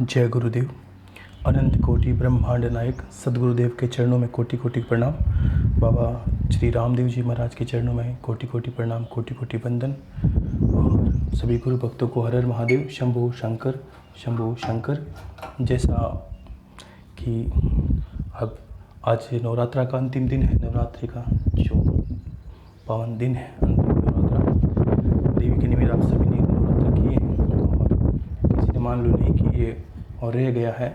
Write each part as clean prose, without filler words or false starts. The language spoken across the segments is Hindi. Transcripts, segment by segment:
जय गुरुदेव। अनंत कोटि ब्रह्मांड नायक सदगुरुदेव के चरणों में कोटि कोटि प्रणाम। बाबा श्री रामदेव जी महाराज के चरणों में कोटि कोटि प्रणाम, कोटि कोटि वंदन। और सभी गुरु भक्तों को हर हर महादेव, शंभो शंकर, शंभो शंकर। जैसा कि अब आज नवरात्रा का अंतिम दिन है, नवरात्रि का जो पावन दिन है, अंतिम नवरात्रा। देवी के निमित्त आप सभी ने नवरात्रा किए हैं और किसी ने मान लो नहीं किए और रह गया है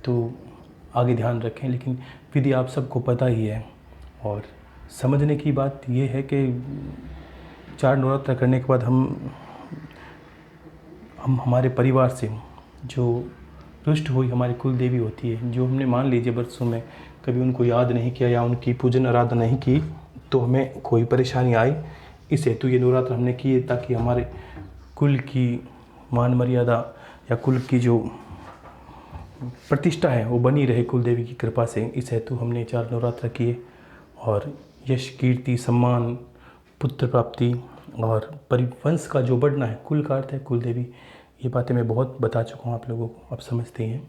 तो आगे ध्यान रखें, लेकिन विधि आप सबको पता ही है। और समझने की बात यह है कि 4 नवरात्रा करने के बाद हम हमारे परिवार से जो रुष्ट हुई हमारी कुल देवी होती है, जो हमने मान लीजिए वर्षों में कभी उनको याद नहीं किया या उनकी पूजन आराधना नहीं की, तो हमें कोई परेशानी आई। इस हेतु ये नवरात्र हमने किए ताकि हमारे कुल की मान मर्यादा या कुल की जो प्रतिष्ठा है वो बनी रहे कुल देवी की कृपा से। इस हेतु हमने 4 नवरात्र किए और यश, कीर्ति, सम्मान, पुत्र प्राप्ति और परिवंश का जो बढ़ना है, कुल का अर्थ है कुल देवी। ये बातें मैं बहुत बता चुका हूँ आप लोगों को, आप समझते हैं।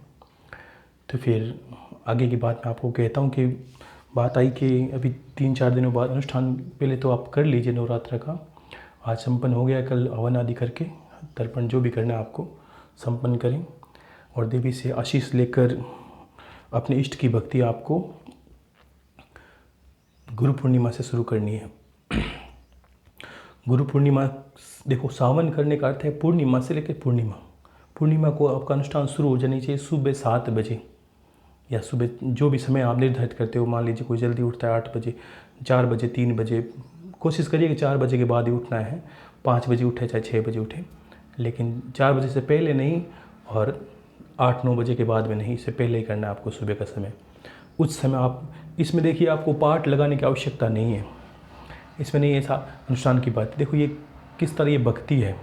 तो फिर आगे की बात मैं आपको कहता हूँ कि बात आई कि अभी 3-4 दिनों बाद अनुष्ठान पहले तो आप कर लीजिए नवरात्र का। आज संपन्न हो गया, कल हवन आदि करके तर्पण जो भी करना है आपको संपन्न करें और देवी से आशीष लेकर अपने इष्ट की भक्ति आपको गुरु पूर्णिमा से शुरू करनी है। गुरु पूर्णिमा, देखो सावन करने का अर्थ है पूर्णिमा से लेकर पूर्णिमा। पूर्णिमा को आपका अनुष्ठान शुरू हो जानी चाहिए सुबह 7 बजे या सुबह जो भी समय आप निर्धारित करते हो। मान लीजिए कोई जल्दी उठता है 8 बजे, 4 बजे, 3 बजे, कोशिश करिए कि 4 बजे के बाद ही उठना है। 5 बजे उठे चाहे 6 बजे उठे, लेकिन 4 बजे से पहले नहीं और 8-9 बजे के बाद में नहीं, इससे पहले ही करना है आपको सुबह का समय। उस समय आप इसमें देखिए आपको पाठ लगाने की आवश्यकता नहीं है, इसमें नहीं ऐसा अनुष्ठान की बात। देखो ये किस तरह ये भक्ति है।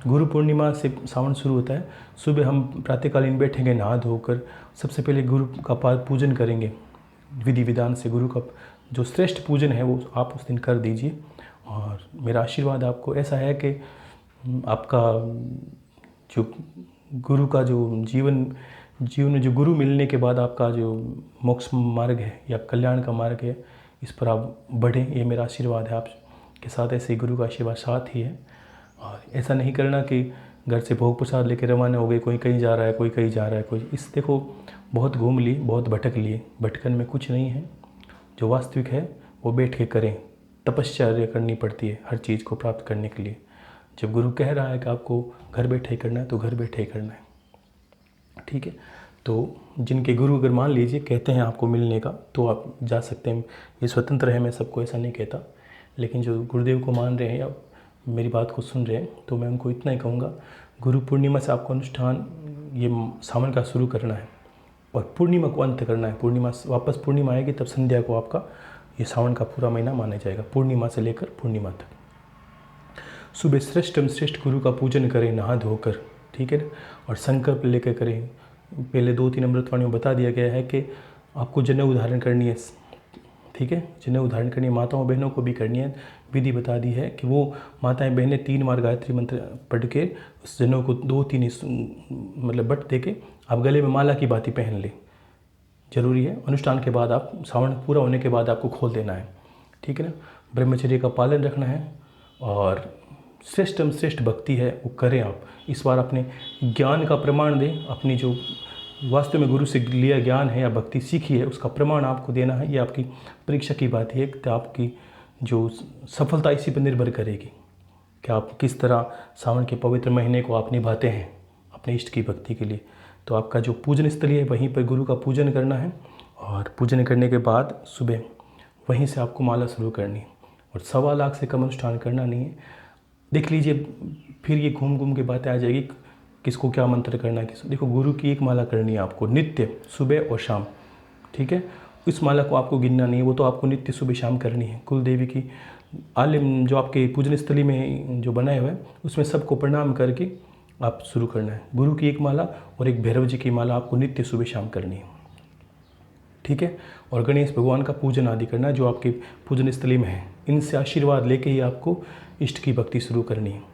गुरु पूर्णिमा से सावन शुरू होता है। सुबह हम प्रातःकालीन बैठेंगे नहा धोकर, सबसे पहले गुरु का पूजन करेंगे विधि विधान से। गुरु का जो श्रेष्ठ पूजन है वो आप उस दिन कर दीजिए। और मेरा आशीर्वाद आपको ऐसा है कि आपका जो गुरु का जो जीवन में जो गुरु मिलने के बाद आपका जो मोक्ष मार्ग है या कल्याण का मार्ग है, इस पर आप बढ़ें, ये मेरा आशीर्वाद है आपके साथ। ऐसे ही गुरु का आशीर्वाद साथ ही है। और ऐसा नहीं करना कि घर से भोग प्रसाद लेकर रवाना हो गए, कोई कहीं जा रहा है, कोई कहीं जा रहा है, कोई इस देखो बहुत घूम लिए, बहुत भटक लिए। भटकन में कुछ नहीं है, जो वास्तविक है वो बैठ के करें। तपश्चर्या करनी पड़ती है हर चीज़ को प्राप्त करने के लिए। जब गुरु कह रहा है कि आपको घर बैठे ही करना है तो घर बैठे ही करना है, ठीक है। तो जिनके गुरु अगर मान लीजिए कहते हैं आपको मिलने का तो आप जा सकते हैं, ये स्वतंत्र है, मैं सबको ऐसा नहीं कहता। लेकिन जो गुरुदेव को मान रहे हैं या मेरी बात को सुन रहे हैं तो मैं उनको इतना ही कहूँगा, गुरु पूर्णिमा से आपको अनुष्ठान ये सावन का शुरू करना है और पूर्णिमा को अंत करना है। पूर्णिमा वापस पूर्णिमा आएगी तब संध्या को आपका ये सावन का पूरा महीना माना जाएगा, पूर्णिमा से लेकर पूर्णिमा तक। सुबह श्रेष्ठ गुरु का पूजन करें नहा धोकर, ठीक है ना। और संकल्प लेकर करें। पहले 2-3 अमृतवाणी में बता दिया गया है कि आपको जनेऊ धारण करनी है, ठीक है। जनेऊ धारण करनी है, माताओं बहनों को भी करनी है। विधि बता दी है कि वो माताएं बहनें 3 बार गायत्री मंत्र पढ़ के उस जनेऊ को 2-3 मतलब बट दे के आप गले में माला की बाती पहन लें। जरूरी है। अनुष्ठान के बाद आप सावन पूरा होने के बाद आपको खोल देना है, ठीक है ना। ब्रह्मचर्य का पालन रखना है और श्रेष्ठ भक्ति है वो करें आप। इस बार अपने ज्ञान का प्रमाण दें, अपनी जो वास्तव में गुरु से लिया ज्ञान है या भक्ति सीखी है उसका प्रमाण आपको देना है। ये आपकी परीक्षा की बात है कि आपकी जो सफलता इसी पर निर्भर करेगी कि आप किस तरह सावन के पवित्र महीने को आप निभाते हैं अपने इष्ट की भक्ति के लिए। तो आपका जो पूजन स्थली है वहीं पर गुरु का पूजन करना है और पूजन करने के बाद सुबह वहीं से आपको माला शुरू करनी है और 1.25 लाख से कम अनुष्ठान करना नहीं है। देख लीजिए फिर ये घूम के बातें आ जाएगी किसको क्या मंत्र करना है किसको। देखो गुरु की एक माला करनी है आपको नित्य, सुबह और शाम, ठीक है। इस माला को आपको गिनना नहीं है, वो तो आपको नित्य सुबह शाम करनी है। कुल देवी की आलिम जो आपके पूजन स्थली में जो बनाए हुए हैं उसमें सबको प्रणाम करके आप शुरू करना है। गुरु की एक माला और एक भैरव जी की माला आपको नित्य सुबह शाम करनी है, ठीक है। और गणेश भगवान का पूजन आदि करना है जो आपके पूजन स्थली में है। इनसे आशीर्वाद लेके ही आपको इष्ट की भक्ति शुरू करनी है।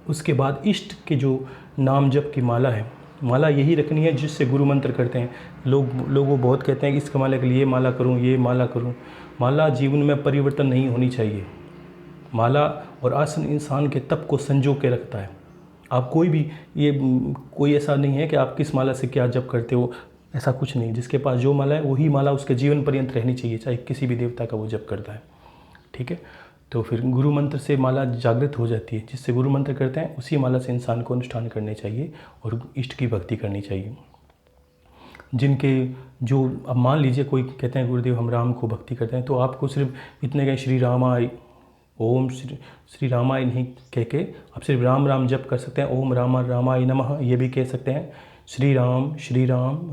उसके बाद इष्ट के जो नाम जप की माला है माला यही रखनी है जिससे गुरु मंत्र करते हैं। लोग बहुत कहते हैं कि इसका माला के लिए माला करूं, ये माला करूं। माला जीवन में परिवर्तन नहीं होनी चाहिए। माला और आसन इंसान के तप को संजो के रखता है। आप कोई ऐसा नहीं है कि आप किस माला से क्या जप करते हो, ऐसा कुछ नहीं। जिसके पास जो माला है वही माला उसके जीवन पर्यंत रहनी चाहिए, चाहे किसी भी देवता का वो जप करता है। ठीक है, तो फिर गुरु मंत्र से माला जागृत हो जाती है। जिससे गुरु मंत्र करते हैं उसी माला से इंसान को अनुष्ठान करने चाहिए और इष्ट की भक्ति करनी चाहिए। जिनके जो अब मान लीजिए कोई कहते हैं गुरुदेव हम राम को भक्ति करते हैं, तो आपको सिर्फ इतने कहें श्री रामाय ओम श्री रामाय नहीं कह के आप सिर्फ राम राम जप कर सकते हैं। ओम रामाय नमः ये भी कह सकते हैं। श्री राम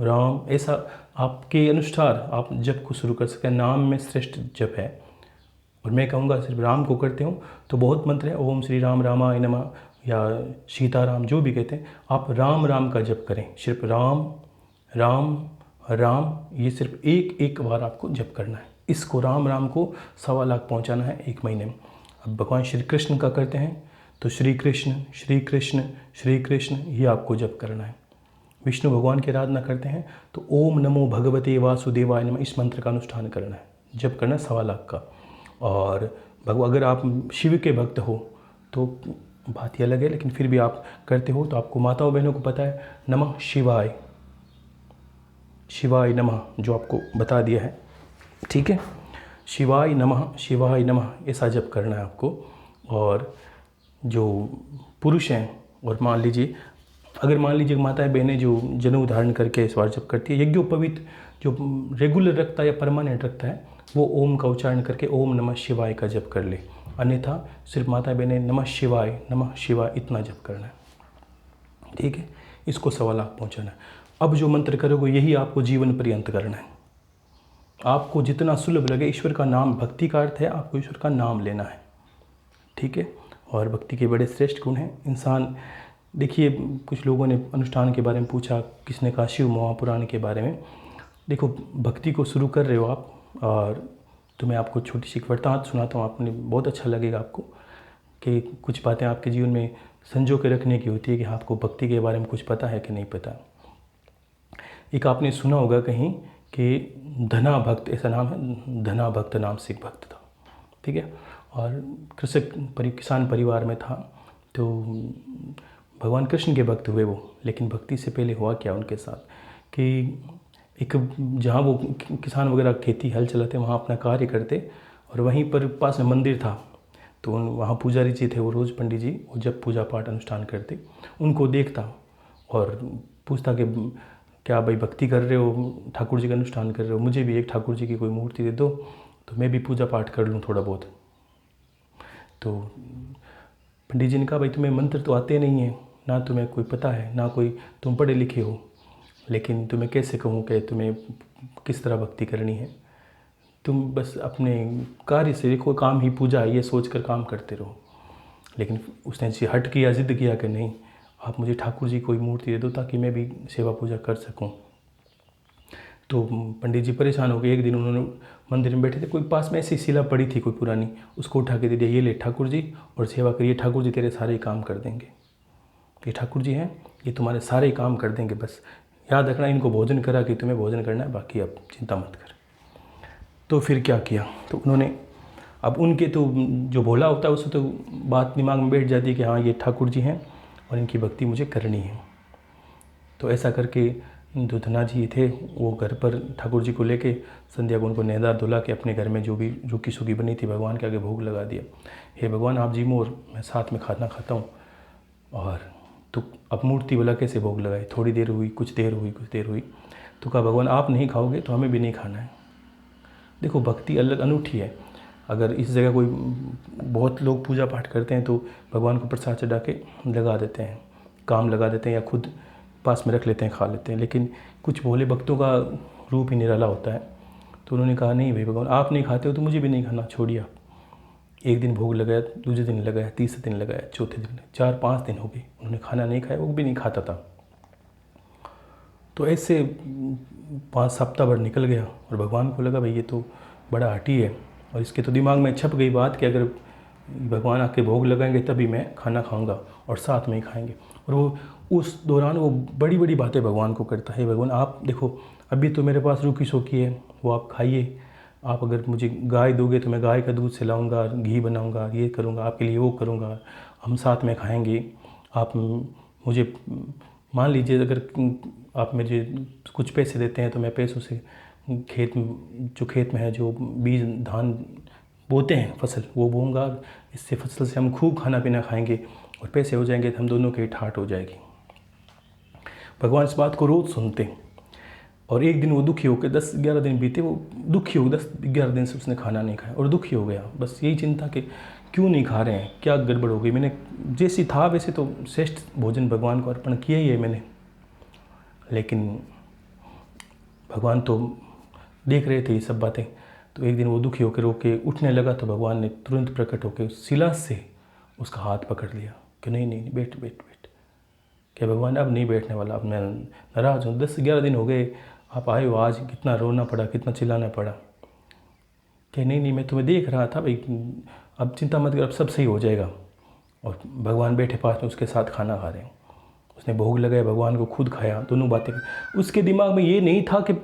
राम ऐसा आपके अनुसार आप जप को शुरू कर सकते हैं। नाम में श्रेष्ठ जप है। और मैं कहूँगा सिर्फ राम को करते हो तो बहुत मंत्र है, ओम श्री रामाय नमः या सीताराम जो भी कहते हैं, आप राम का जप करें। सिर्फ राम ये सिर्फ एक बार आपको जप करना है। इसको राम को 1.25 लाख पहुँचाना है 1 महीने में। अब भगवान श्री कृष्ण का करते हैं तो श्री कृष्ण ये आपको जप करना है। विष्णु भगवान की आराधना करते हैं तो ओम नमो भगवते वासुदेवाय नमः इस मंत्र का अनुष्ठान करना है, जप करना है 1.25 लाख का। और अगर आप शिव के भक्त हो तो बात ही अलग है, लेकिन फिर भी आप करते हो तो आपको माताओं बहनों को पता है नमः शिवाय नमः जो आपको बता दिया है। ठीक है, शिवाय नमः ऐसा जप करना है आपको। और जो पुरुष हैं और मान लीजिए माताएं बहनें जो जनेऊ धारण करके इस बार जप करती है, यज्ञोपवीत जो रेगुलर रखता है या परमानेंट रखता है वो ओम का उच्चारण करके ओम नमः शिवाय का जप कर ले। अन्यथा सिर्फ माता बहनें नमः शिवाय इतना जप करना है। ठीक है, इसको 1.25 लाख पहुँचाना है। अब जो मंत्र करोगे यही आपको जीवन पर्यंत करना है। आपको जितना सुलभ लगे, ईश्वर का नाम, भक्ति का अर्थ है आपको ईश्वर का नाम लेना है। ठीक है, और भक्ति के बड़े श्रेष्ठ गुण हैं। इंसान देखिए, कुछ लोगों ने अनुष्ठान के बारे में पूछा, किसने कहा शिव महापुराण के बारे में। देखो, भक्ति को शुरू कर रहे हो आप, और तो मैं आपको छोटी सी वृत्तांत सुनाता हूँ, आपने बहुत अच्छा लगेगा आपको कि कुछ बातें आपके जीवन में संजो के रखने की होती है कि आपको भक्ति के बारे में कुछ पता है कि नहीं पता। एक आपने सुना होगा कहीं कि धना भक्त, ऐसा नाम है, धना भक्त नाम से एक भक्त था। ठीक है, और किसान परिवार में था। तो भगवान कृष्ण के भक्त हुए वो, लेकिन भक्ति से पहले हुआ क्या उनके साथ कि एक जहाँ वो किसान वगैरह खेती हल चलाते वहाँ अपना कार्य करते, और वहीं पर पास में मंदिर था। तो वहाँ पुजारी जी थे, वो रोज़ पंडित जी वो जब पूजा पाठ अनुष्ठान करते उनको देखता और पूछता कि क्या भाई भक्ति कर रहे हो, ठाकुर जी का अनुष्ठान कर रहे हो, मुझे भी एक ठाकुर जी की कोई मूर्ति दे दो तो मैं भी पूजा पाठ कर लूँ थोड़ा बहुत। तो पंडित जी ने कहा भाई तुम्हें मंत्र तो आते नहीं हैं, ना तुम्हें कोई पता है, ना कोई तुम पढ़े लिखे हो, लेकिन तुम्हें कैसे कहूँ कि तुम्हें किस तरह भक्ति करनी है। तुम बस अपने कार्य से देखो, काम ही पूजा है ये सोच कर काम करते रहो। लेकिन उसने हट किया, ज़िद्द किया कि नहीं, आप मुझे ठाकुर जी कोई मूर्ति दे दो ताकि मैं भी सेवा पूजा कर सकूं। तो पंडित जी परेशान हो गए। एक दिन उन्होंने मंदिर में बैठे थे, कोई पास में ऐसी शिला पड़ी थी कोई पुरानी, उसको उठा के दे दिया, ये ले ठाकुर जी और सेवा करिए, ठाकुर जी तेरे सारे काम कर देंगे। ये ठाकुर जी हैं, ये तुम्हारे सारे काम कर देंगे, बस याद रखना इनको भोजन करा कि तुम्हें भोजन करना है, बाकी अब चिंता मत कर। तो फिर क्या किया, तो उन्होंने, अब उनके तो जो भोला होता है उससे तो बात दिमाग में बैठ जाती है कि हाँ ये ठाकुर जी हैं और इनकी भक्ति मुझे करनी है। तो ऐसा करके जो धना जी थे वो घर पर ठाकुर जी को लेके संध्या को उनको नहला धुला के अपने घर में जो भी रूखी सूखी बनी थी भगवान के आगे भोग लगा दिया। हे भगवान आप जी मोर, मैं साथ में खाना खाता हूँ। और तो अब मूर्ति वाला कैसे भोग लगाए, थोड़ी देर हुई, कुछ देर हुई, तो कहा भगवान आप नहीं खाओगे तो हमें भी नहीं खाना है। देखो भक्ति अलग अनूठी है। अगर इस जगह कोई बहुत लोग पूजा पाठ करते हैं तो भगवान को प्रसाद चढ़ा के लगा देते हैं, काम लगा देते हैं या खुद पास में रख लेते हैं, खा लेते हैं। लेकिन कुछ भोले भक्तों का रूप ही निराला होता है। तो उन्होंने कहा नहीं भाई भगवान आप नहीं खाते हो तो मुझे भी नहीं खाना, छोड़िए आप। एक दिन भोग लगाया, दूसरे दिन लगाया, तीसरे दिन लगाया, चौथे दिन, 4-5 दिन हो गए उन्होंने खाना नहीं खाया, वो भी नहीं खाता था। तो ऐसे 5 सप्ताह भर निकल गया और भगवान को लगा भाई ये तो बड़ा हठी है, और इसके तो दिमाग में छप गई बात कि अगर भगवान आके भोग लगाएंगे तभी मैं खाना खाऊंगा और साथ में ही खाएंगे। और वो उस दौरान वो बड़ी बड़ी बातें भगवान को करता है। भगवान आप देखो, अभी तो मेरे पास रूखी सूखी है, वो आप खाइए, आप अगर मुझे गाय दोगे तो मैं गाय का दूध सिलाऊंगा, घी बनाऊंगा, ये करूंगा, आपके लिए वो करूंगा, हम साथ में खाएंगे। आप मुझे मान लीजिए अगर आप मुझे कुछ पैसे देते हैं तो मैं पैसों से खेत में है जो बीज धान बोते हैं फसल, वो बोऊंगा, इससे फसल से हम खूब खाना पीना खाएंगे और पैसे हो जाएंगे तो हम दोनों की ठाट हो जाएगी। भगवान इस बात को रोज़ सुनते हैं। और एक दिन वो दुखी होकर 10-11 दिन बीते, वो दुखी हो 10-11 दिन से उसने खाना नहीं खाया और दुखी हो गया। बस यही चिंता कि क्यों नहीं खा रहे हैं, क्या गड़बड़ हो गई, मैंने जैसी था वैसे तो श्रेष्ठ भोजन भगवान को अर्पण किया ही है मैंने, लेकिन भगवान तो देख रहे थे ये सब बातें। तो एक दिन वो दुखी होकर रो के उठने लगा तो भगवान ने तुरंत प्रकट होकर उस शिला से उसका हाथ पकड़ लिया कि नहीं नहीं बैठ बैठ बैठ। क्या भगवान अब नहीं बैठने वाला, अब मैं नाराज़ हूँ, 10-11 दिन हो गए आप आए हो, आज कितना रोना पड़ा, कितना चिल्लाना पड़ा। कि नहीं नहीं मैं तुम्हें देख रहा था भाई, अब चिंता मत कर, अब सब सही हो जाएगा। और भगवान बैठे पास में उसके साथ खाना खा रहे हैं, उसने भोग लगाया, भगवान को खुद खाया, दोनों बातें। उसके दिमाग में ये नहीं था कि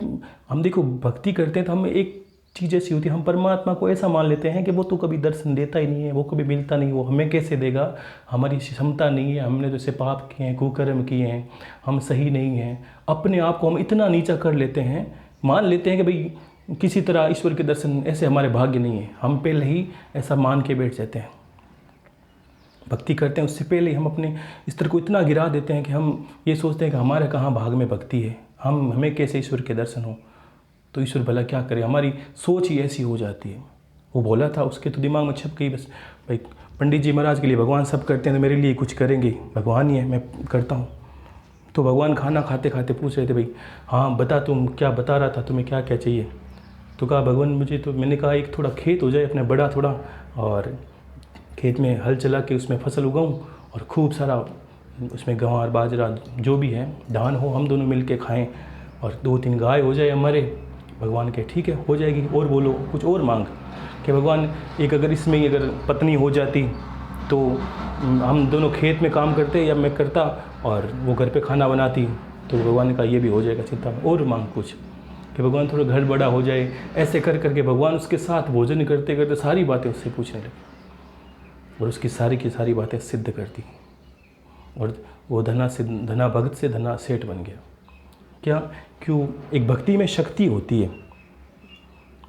हम देखो भक्ति करते हैं तो हम एक चीज़ ऐसी होती है, हम परमात्मा को ऐसा मान लेते हैं कि वो तो कभी दर्शन देता ही नहीं है, वो कभी मिलता नहीं, वो हमें कैसे देगा, हमारी क्षमता नहीं है, हमने तो ऐसे पाप किए हैं, कुकर्म किए हैं, हम सही नहीं हैं। अपने आप को हम इतना नीचा कर लेते हैं, मान लेते हैं कि भाई किसी तरह ईश्वर के दर्शन ऐसे हमारे भाग्य नहीं है, हम पहले ही ऐसा मान के बैठ जाते हैं। भक्ति करते हैं उससे पहले ही हम अपने स्तर को इतना गिरा देते हैं कि हम ये सोचते हैं कि हमारे कहाँ भाग में भक्ति है, हमें कैसे ईश्वर के दर्शन हो, तो ईश्वर भला क्या करे, हमारी सोच ही ऐसी हो जाती है। वो बोला था, उसके तो दिमाग में छप गई बस भाई पंडित जी महाराज के लिए भगवान सब करते हैं तो मेरे लिए कुछ करेंगे, भगवान ही है, मैं करता हूँ। तो भगवान खाना खाते खाते पूछ रहे थे, भाई हाँ बता, तुम क्या बता रहा था, तुम्हें क्या क्या चाहिए। तो कहा भगवान मुझे तो, मैंने कहा एक थोड़ा खेत हो जाए अपना बड़ा थोड़ा, और खेत में हल चला के उसमें फसल उगाऊँ और खूब सारा उसमें गंवार बाजरा जो भी है धान हो, हम दोनों मिल के खाएँ, और 2-3 गाय हो जाए हमारे। भगवान के ठीक है हो जाएगी, और बोलो कुछ और मांग। कि भगवान एक अगर इसमें अगर पत्नी हो जाती तो हम दोनों खेत में काम करते या मैं करता और वो घर पे खाना बनाती, तो भगवान का ये भी हो जाएगा, चिंता में और मांग कुछ। कि भगवान थोड़ा घर बड़ा हो जाए, ऐसे कर करके भगवान उसके साथ भोजन करते करते सारी बातें उससे पूछने लगे और उसकी सारी की सारी बातें सिद्ध कर दी, और वो धना भगत से धना सेठ बन गया। क्या क्यों, एक भक्ति में शक्ति होती है,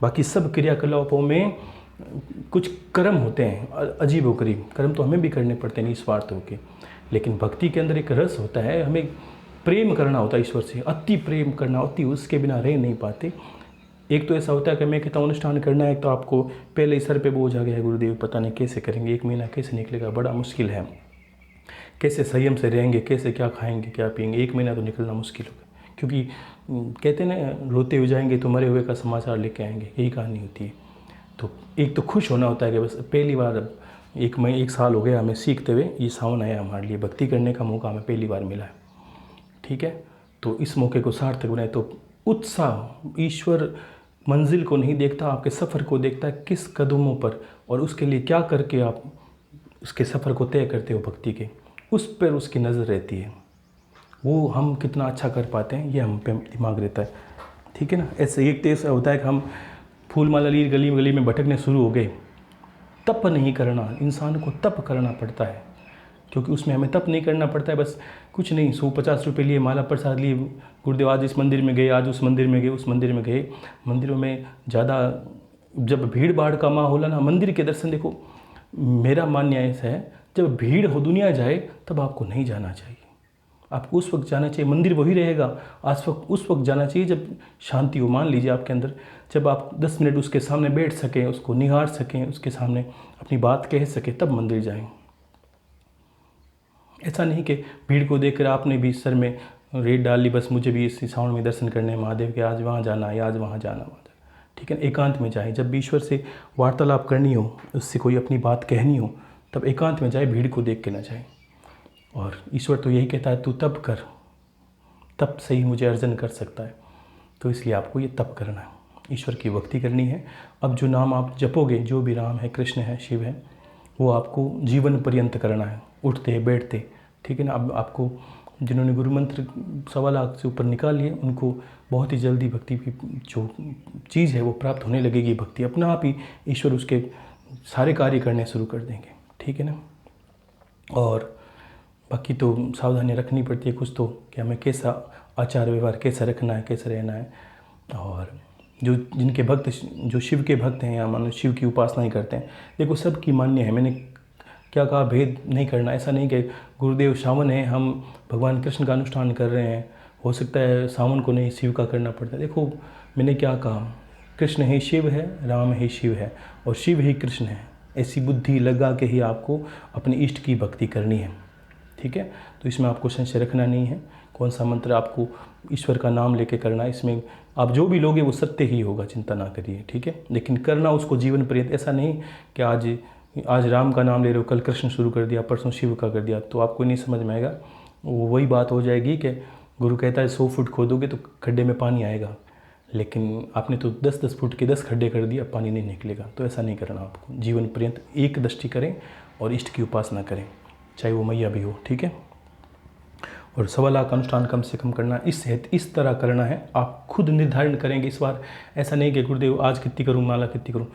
बाकी सब क्रियाकलापों में कुछ कर्म होते हैं अजीब व गरीब, कर्म तो हमें भी करने पड़ते हैं निस्वार्थ होके, लेकिन भक्ति के अंदर एक रस होता है, हमें प्रेम करना होता है ईश्वर से, अति प्रेम करना, अति उसके बिना रह नहीं पाते। एक तो ऐसा होता है कि मैं कहता हूँ अनुष्ठान करना है, तो आपको पहले ही सर पे बोझ आ गया है, गुरुदेव पता नहीं कैसे करेंगे, 1 महीना कैसे निकलेगा, बड़ा मुश्किल है, कैसे संयम से रहेंगे, कैसे क्या खाएंगे क्या पिएंगे, 1 महीना तो निकलना मुश्किल होगा। क्योंकि कहते हैं ना, रोते हुए जाएंगे तो मरे हुए का समाचार लेके आएंगे, यही कहानी होती है। तो एक तो खुश होना होता है कि बस पहली बार 1 साल हो गया हमें सीखते हुए, ये सावन आया हमारे लिए, भक्ति करने का मौका हमें पहली बार मिला है, ठीक है। तो इस मौके को सार्थक बनाए, तो उत्साह, ईश्वर मंजिल को नहीं देखता, आपके सफ़र को देखता है, किस कदमों पर और उसके लिए क्या करके आप उसके सफ़र को तय करते हो भक्ति के, उस पर उसकी नज़र रहती है। वो हम कितना अच्छा कर पाते हैं ये हम पे दिमाग रहता है, ठीक है ना। ऐसे एक तेज होता है कि हम फूल माला लिए गली गली में भटकने शुरू हो गए। तप नहीं करना, इंसान को तप करना पड़ता है, क्योंकि उसमें हमें तप नहीं करना पड़ता है, बस कुछ नहीं 150 रुपये लिए, माला प्रसाद लिए, गुरुदेव आज इस मंदिर में गए, आज उस मंदिर में गए, उस मंदिर में गए। मंदिरों में ज़्यादा जब भीड़ भाड़ का माहौल है ना, मंदिर के दर्शन देखो, मेरा मानना ऐसा है, जब भीड़ हो दुनिया जाए तब आपको नहीं जाना चाहिए, आपको उस वक्त जाना चाहिए, मंदिर वही रहेगा, उस वक्त जाना चाहिए जब शांति हो। मान लीजिए आपके अंदर, जब आप 10 मिनट उसके सामने बैठ सकें, उसको निहार सकें, उसके सामने अपनी बात कह सकें, तब मंदिर जाएं। ऐसा नहीं कि भीड़ को देखकर आपने भी सर में रेत डाल ली, बस मुझे भी इस सावन में दर्शन करने हैं महादेव के, आज वहाँ जाना है, आज वहाँ जाना, ठीक है। एकांत में जाएं, जब भी ईश्वर से वार्तालाप करनी हो, उससे कोई अपनी बात कहनी हो, तब एकांत में जाए, भीड़ को देख के ना जाए। और ईश्वर तो यही कहता है, तू तप कर, तप से ही मुझे अर्जन कर सकता है, तो इसलिए आपको ये तप करना है, ईश्वर की भक्ति करनी है। अब जो नाम आप जपोगे, जो भी राम है, कृष्ण है, शिव है, वो आपको जीवन पर्यंत करना है, उठते बैठते ठीक है ना। अब आपको जिन्होंने गुरु मंत्र 1.25 लाख से ऊपर निकाल लिए उनको बहुत ही जल्दी भक्ति की जो चीज़ है वो प्राप्त होने लगेगी। भक्ति अपना आप ही ईश्वर उसके सारे कार्य करने शुरू कर देंगे, ठीक है ना। और बाकी तो सावधानी रखनी पड़ती है कुछ तो, कि हमें कैसा आचार व्यवहार कैसा रखना है, कैसे रहना है। और जो जिनके भक्त जो शिव के भक्त हैं या मानो शिव की उपासना ही करते हैं, देखो सबकी मान्य है। मैंने क्या कहा, भेद नहीं करना। ऐसा नहीं कि गुरुदेव सावन है, हम भगवान कृष्ण का अनुष्ठान कर रहे हैं, हो सकता है सावन को नहीं शिव का करना पड़ता है। देखो मैंने क्या कहा, कृष्ण ही शिव है, राम ही शिव है और शिव ही कृष्ण है। ऐसी बुद्धि लगा के ही आपको अपने इष्ट की भक्ति करनी है, ठीक है। तो इसमें आपको संशय रखना नहीं है। कौन सा मंत्र आपको ईश्वर का नाम लेके करना है, इसमें आप जो भी लोगे वो सत्य ही होगा, चिंता ना करिए, ठीक है। लेकिन करना उसको जीवन पर्यंत। ऐसा नहीं कि आज राम का नाम ले रहे हो, कल कृष्ण शुरू कर दिया, परसों शिव का कर दिया, तो आपको नहीं समझ में आएगा। वो वही बात हो जाएगी कि गुरु कहता है 100 फुट खोदोगे तो खड्डे में पानी आएगा, लेकिन आपने तो 10-10 फुट के 10 खड्डे कर दिए, अब पानी नहीं निकलेगा। तो ऐसा नहीं करना आपको। जीवन पर्यंत एक दृष्टि करें और इष्ट की उपासना करें, चाहे वो मैया भी हो, ठीक है। और 1.25 लाख अनुष्ठान कम से कम करना, इस तरह करना है। आप खुद निर्धारण करेंगे इस बार। ऐसा नहीं कि गुरुदेव आज कितनी करूँ, माला कितनी करूँ।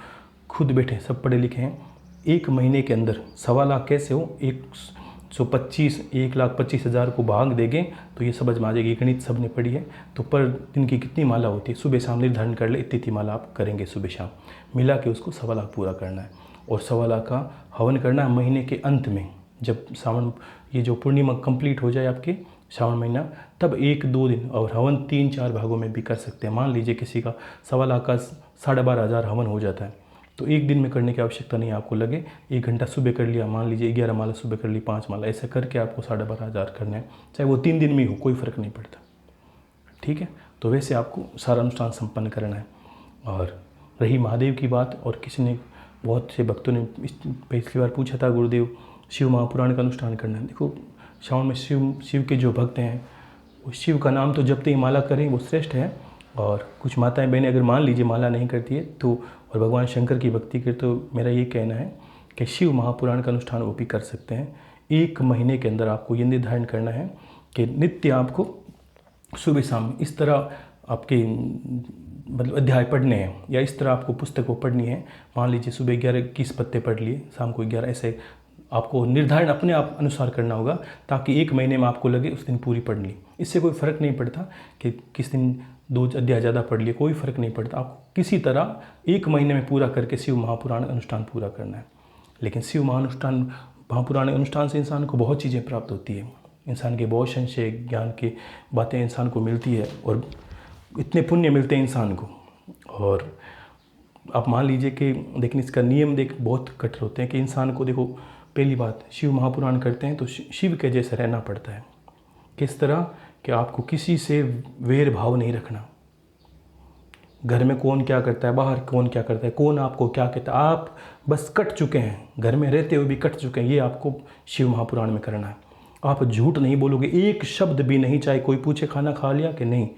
खुद बैठे, सब पढ़े लिखे हैं। 1 महीने के अंदर 1.25 लाख कैसे हो, 1,25,000 को भाग देंगे तो ये समझ में आ जाएगी। गणित सब ने पढ़ी है। तो पर दिन की कितनी माला होती है, सुबह शाम निर्धारण कर ले, इतनी माला आप करेंगे सुबह शाम मिला के, उसको 1.25 लाख पूरा करना है। और 1.25 लाख का हवन करना है महीने के अंत में, जब सावन ये जो पूर्णिमा कंप्लीट हो जाए आपके श्रावण महीना, तब 1-2 दिन। और हवन 3-4 भागों में भी कर सकते हैं। मान लीजिए किसी का 1.25 लाख का 12,500 हवन हो जाता है, तो एक दिन में करने की आवश्यकता नहीं आपको लगे। 1 घंटा सुबह कर लिया, मान लीजिए 11 माला सुबह कर ली, 5 माला, ऐसे करके आपको 12,500 करने हैं। चाहे वो 3 दिन में हो, कोई फ़र्क नहीं पड़ता, ठीक है। तो वैसे आपको सारा अनुष्ठान संपन्न करना है। और रही महादेव की बात, और किसी ने, बहुत से भक्तों ने पिछली बार पूछा था, गुरुदेव शिव महापुराण का अनुष्ठान करना है। देखो श्रावण में शिव के जो भक्त हैं वो शिव का नाम तो जपते ही माला करें, वो श्रेष्ठ है। और कुछ माताएं बहनें अगर मान लीजिए माला नहीं करती है तो, और भगवान शंकर की भक्ति करे, तो मेरा ये कहना है कि शिव महापुराण का अनुष्ठान वो भी कर सकते हैं। 1 महीने के अंदर आपको ये निर्धारण करना है कि नित्य आपको सुबह शाम इस तरह आपके मतलब अध्याय पढ़ने हैं, या इस तरह आपको पुस्तक को पढ़नी है। मान लीजिए सुबह 11-21 पत्ते पढ़ लिए, शाम को 11, ऐसे आपको निर्धारण अपने आप अनुसार करना होगा, ताकि 1 महीने में आपको लगे उस दिन पूरी पढ़ ली। इससे कोई फ़र्क नहीं पड़ता कि किस दिन 2 अध्याय ज़्यादा पढ़ लिए, कोई फ़र्क नहीं पड़ता। आपको किसी तरह 1 महीने में पूरा करके शिव महापुराण अनुष्ठान पूरा करना है। लेकिन शिव महापुराण अनुष्ठान से इंसान को बहुत चीज़ें प्राप्त होती है। इंसान के बहुत संशय ज्ञान की बातें इंसान को मिलती है, और इतने पुण्य मिलते हैं इंसान को। और आप मान लीजिए कि, लेकिन इसका नियम बहुत कठोर होते हैं कि इंसान को, देखो पहली बात, शिव महापुराण करते हैं तो शिव के जैसे रहना पड़ता है। किस तरह कि आपको किसी से वैर भाव नहीं रखना। घर में कौन क्या करता है, बाहर कौन क्या करता है, कौन आपको क्या कहता है, आप बस कट चुके हैं, घर में रहते हुए भी कट चुके हैं। ये आपको शिव महापुराण में करना है। आप झूठ नहीं बोलोगे, एक शब्द भी नहीं, चाहे कोई पूछे खाना खा लिया कि नहीं,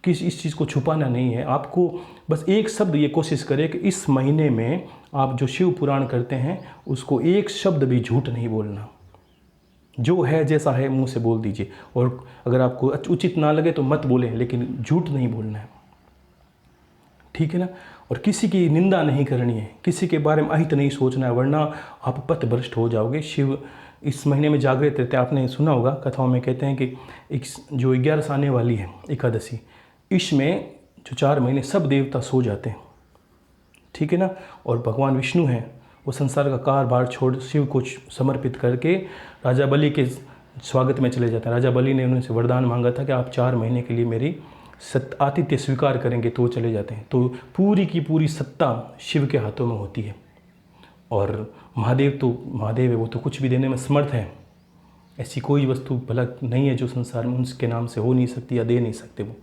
इस चीज़ को छुपाना नहीं है आपको। बस एक शब्द ये कोशिश करें कि इस महीने में आप जो शिव पुराण करते हैं उसको एक शब्द भी झूठ नहीं बोलना। जो है जैसा है मुंह से बोल दीजिए, और अगर आपको उचित ना लगे तो मत बोलें, लेकिन झूठ नहीं बोलना है, ठीक है ना। और किसी की निंदा नहीं करनी है, किसी के बारे में अहित नहीं सोचना है, वरना आप पथभ्रष्ट हो जाओगे। शिव इस महीने में जागृत रहते हैं। आपने सुना होगा कथाओं में कहते हैं कि एक जो 11 आने वाली है एकादशी, इसमें जो 4 महीने सब देवता सो जाते हैं, ठीक है ना। और भगवान विष्णु हैं, वो संसार का कारभार छोड़ शिव को समर्पित करके राजा बलि के स्वागत में चले जाते हैं। राजा बलि ने उनसे वरदान मांगा था कि आप 4 महीने के लिए मेरी आतिथ्य स्वीकार करेंगे, तो वो चले जाते हैं। तो पूरी की पूरी सत्ता शिव के हाथों में होती है। और महादेव है, वो तो कुछ भी देने में समर्थ है। ऐसी कोई वस्तु भला नहीं है जो संसार में उनके नाम से हो नहीं सकती या दे नहीं सकते वो।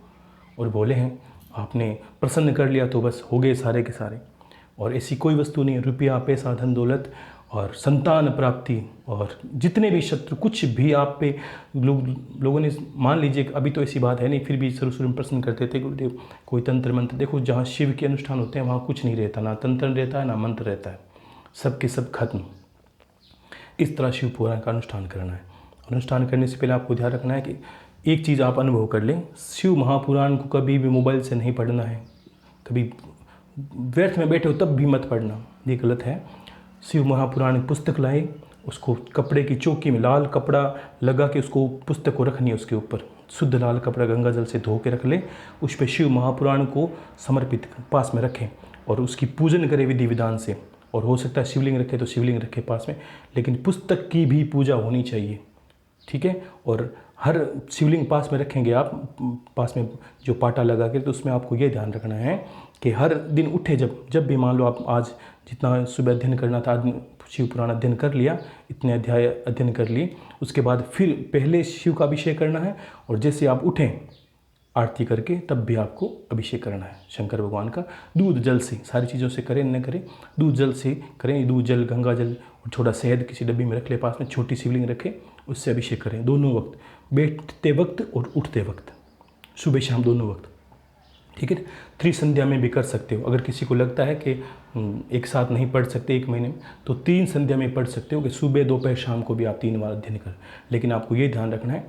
और बोले हैं, आपने प्रसन्न कर लिया तो बस हो गए सारे के सारे। और ऐसी कोई वस्तु नहीं है, रुपया, पैसा, धन दौलत और संतान प्राप्ति, और जितने भी शत्रु, कुछ भी आप पे लोगों ने, मान लीजिए अभी तो ऐसी बात है नहीं, फिर भी शुरू में प्रश्न करते थे गुरुदेव कोई तंत्र मंत्र। देखो जहाँ शिव के अनुष्ठान होते हैं वहाँ कुछ नहीं रहता, ना तंत्र रहता है ना मंत्र रहता है, सब के सब खत्म। इस तरह शिव पुराण का अनुष्ठान करना है। अनुष्ठान करने से पहले आपको ध्यान रखना है कि एक चीज़ आप अनुभव कर लें, शिव महापुराण को कभी भी मोबाइल से नहीं पढ़ना है। कभी व्यर्थ में बैठे हो तब भी मत पढ़ना, ये गलत है। शिव महापुराण पुस्तक लाए, उसको कपड़े की चौकी में लाल कपड़ा लगा के उसको पुस्तक को रखनी है, उसके ऊपर शुद्ध लाल कपड़ा गंगा जल से धो के रख लें, उस पर शिव महापुराण को समर्पित पास में रखें और उसकी पूजन करें विधि विधान से। और हो सकता है शिवलिंग रखे तो शिवलिंग रखे पास में, लेकिन पुस्तक की भी पूजा होनी चाहिए, ठीक है। और हर शिवलिंग पास में रखेंगे आप, पास में जो पाटा लगा के, तो उसमें आपको ये ध्यान रखना है कि हर दिन उठे, जब भी मान लो आप आज जितना सुबह अध्ययन करना था, आज शिव पुराण अध्ययन कर लिया, इतने अध्याय अध्ययन कर लिए, उसके बाद फिर पहले शिव का अभिषेक करना है और जैसे आप उठें आरती करके तब भी आपको अभिषेक करना है शंकर भगवान का। दूध जल से, सारी चीज़ों से करें न करें, दूध जल से करें। दूध जल, गंगा जल और थोड़ा शहद किसी डब्बी में रख ले, पास में छोटी शिवलिंग रखें, उससे अभिषेक करें दोनों वक्त, बैठते वक्त और उठते वक्त, सुबह शाम दोनों वक्त, ठीक है। त्रिसंध्या में भी कर सकते हो। अगर किसी को लगता है कि एक साथ नहीं पढ़ सकते एक महीने में, तो 3 संध्या में पढ़ सकते हो कि सुबह दोपहर शाम को भी आप 3 बार अध्ययन करें। लेकिन आपको ये ध्यान रखना है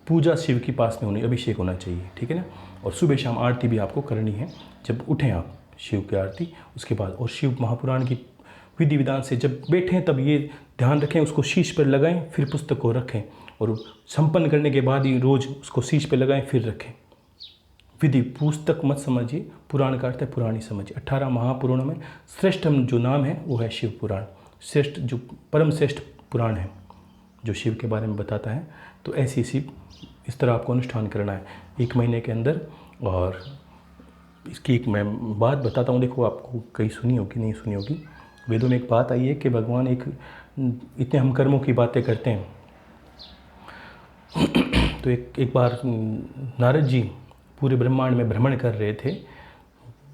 पूजा शिव के पास में होनी, अभिषेक होना चाहिए, ठीक है ना। और सुबह शाम आरती भी आपको करनी है, जब उठें आप शिव की आरती, उसके बाद और शिव महापुराण की विधि विधान से जब बैठें तब ये ध्यान रखें, उसको शीश पर लगाएं, फिर पुस्तक को रखें और संपन्न करने के बाद ही रोज़ उसको शीश पर लगाएं, फिर रखें। विधि, पुस्तक मत समझिए, पुराण का अर्थ है पुराणी समझिए। 18 महापुराणों में श्रेष्ठ जो नाम है वो है शिव पुराण, श्रेष्ठ जो परम श्रेष्ठ पुराण है जो शिव के बारे में बताता है। तो ऐसी इस तरह आपको अनुष्ठान करना है 1 महीने के अंदर। और इसकी एक मैं बात बताता हूँ, देखो आपको कहीं सुनी होगी नहीं सुनी होगी। वेदों में एक बात आई है कि भगवान इतने हम कर्मों की बातें करते हैं, तो एक बार नारद जी पूरे ब्रह्मांड में भ्रमण कर रहे थे।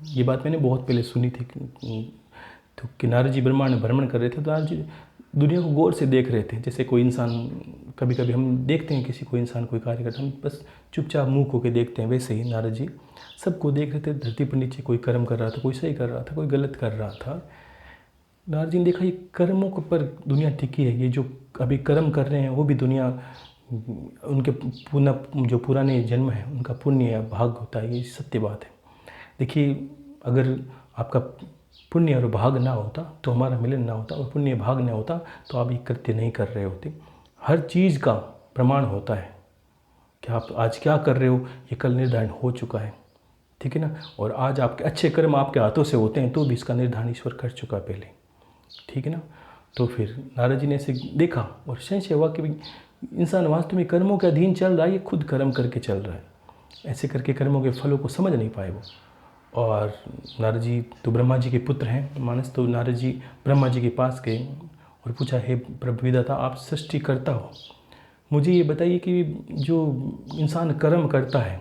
ये बात मैंने बहुत पहले सुनी थी, तो कि नारद जी ब्रह्मांड में भ्रमण कर रहे थे, तो नारद जी दुनिया को गौर से देख रहे थे। जैसे कोई इंसान, कभी कभी हम देखते हैं किसी कोई इंसान कोई कार्य करता, हम बस चुपचाप मुँह होकर देखते हैं, वैसे ही नारद जी सबको देख रहे थे। धरती पर नीचे कोई कर्म कर रहा था, कोई सही कर रहा था, कोई गलत कर रहा था। नारद जी ने देखा ये कर्मों के ऊपर दुनिया टिकी है, ये जो अभी कर्म कर रहे हैं वो भी दुनिया, उनके जो पुराने जन्म है उनका पुण्य या भाग होता है, ये सत्य बात है। देखिए अगर आपका पुण्य और भाग ना होता तो हमारा मिलन ना होता, और पुण्य भाग ना होता तो आप ये कृत्य नहीं कर रहे होते। हर चीज़ का प्रमाण होता है कि आप आज क्या कर रहे हो ये कल निर्धारण हो चुका है, ठीक है ना। और आज आपके अच्छे कर्म आपके हाथों से होते हैं तो भी इसका निर्धारण ईश्वर कर चुका पहले, ठीक है ना। तो फिर नारद जी ने ऐसे देखा और संशय हुआ कि इंसान वास्तव में कर्मों के अधीन चल रहा है, ये खुद कर्म करके चल रहा है। ऐसे करके कर्मों के फलों को समझ नहीं पाए वो। और नारद जी तो ब्रह्मा जी के पुत्र हैं मानस, तो नारद जी ब्रह्मा जी के पास गए और पूछा, हे प्रभु विधाता, आप सृष्टि करता हो, मुझे ये बताइए कि जो इंसान कर्म करता है,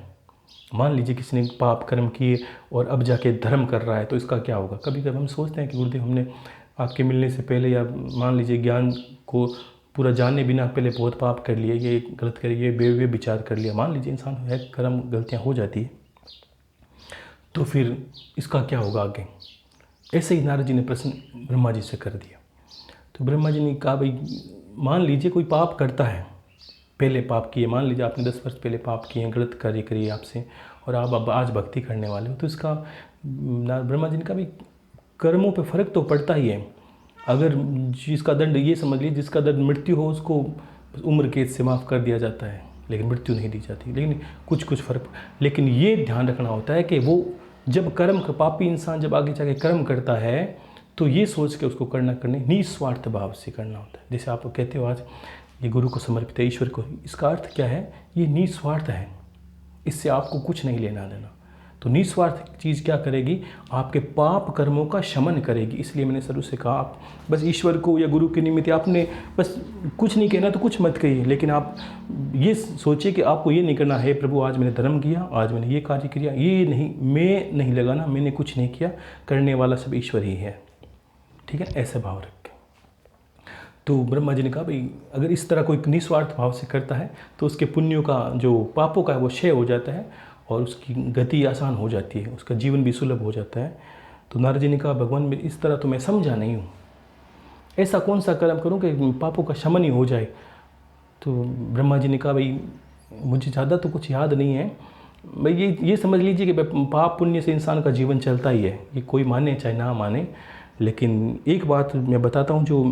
मान लीजिए किसी ने पाप कर्म किए और अब जाके धर्म कर रहा है, तो इसका क्या होगा। कभी कभी हम सोचते हैं कि गुरुदेव हमने आपके मिलने से पहले, या मान लीजिए ज्ञान को पूरा जानने बिना पहले बहुत पाप कर लिए, ये गलत कर, ये बेवे विचार कर लिया, मान लीजिए इंसान है, कर्म गलतियाँ हो जाती है, तो फिर इसका क्या होगा आगे। ऐसे ही नारद जी ने प्रश्न ब्रह्मा जी से कर दिया। तो ब्रह्मा जी ने कहा, भाई मान लीजिए कोई पाप करता है, पहले पाप किए, मान लीजिए आपने 10 वर्ष पहले पाप किए हैं, गलत कार्य करिए आपसे, और आप अब आज भक्ति करने वाले हो, तो इसका ब्रह्मा जी ने कहा, भाई कर्मों पे फ़र्क तो पड़ता ही है। अगर जिसका दंड, ये समझ लीजिए जिसका दंड मृत्यु हो उसको उम्र कैद से माफ़ कर दिया जाता है, लेकिन मृत्यु नहीं दी जाती, लेकिन कुछ फ़र्क। लेकिन ये ध्यान रखना होता है कि वो जब कर्म का पापी इंसान जब आगे जाके कर्म करता है तो ये सोच के उसको करने निस्वार्थ भाव से करना होता है। जैसे आप कहते हो आज ये गुरु को समर्पित है, ईश्वर को, इसका अर्थ क्या है, ये निस्वार्थ है, इससे आपको कुछ नहीं लेना देना। तो निस्वार्थ चीज़ क्या करेगी, आपके पाप कर्मों का शमन करेगी। इसलिए मैंने शुरू से कहा, आप बस ईश्वर को या गुरु के निमित्त आपने बस कुछ नहीं कहना तो कुछ मत कहिए, लेकिन आप ये सोचिए कि आपको ये नहीं करना है, प्रभु आज मैंने धर्म किया, आज मैंने ये कार्य किया, ये नहीं, मैं नहीं लगाना, मैंने कुछ नहीं किया, करने वाला सब ईश्वर ही है, ठीक है, ऐसा भाव रखें। तो ब्रह्मा जी ने कहा, भाई अगर इस तरह कोई निस्वार्थ भाव से करता है तो उसके पुण्यों का, जो पापों का है, वो क्षय हो जाता है और उसकी गति आसान हो जाती है, उसका जीवन भी सुलभ हो जाता है। तो नारद जी ने कहा, भगवान मैं इस तरह तो मैं समझा नहीं हूँ, ऐसा कौन सा कर्म करूँ कि पापों का शमन ही हो जाए। तो ब्रह्मा जी ने कहा भाई मुझे ज़्यादा तो कुछ याद नहीं है, भाई ये समझ लीजिए कि पाप पुण्य से इंसान का जीवन चलता ही है, ये कोई माने चाहे ना माने। लेकिन एक बात मैं बताता हूँ जो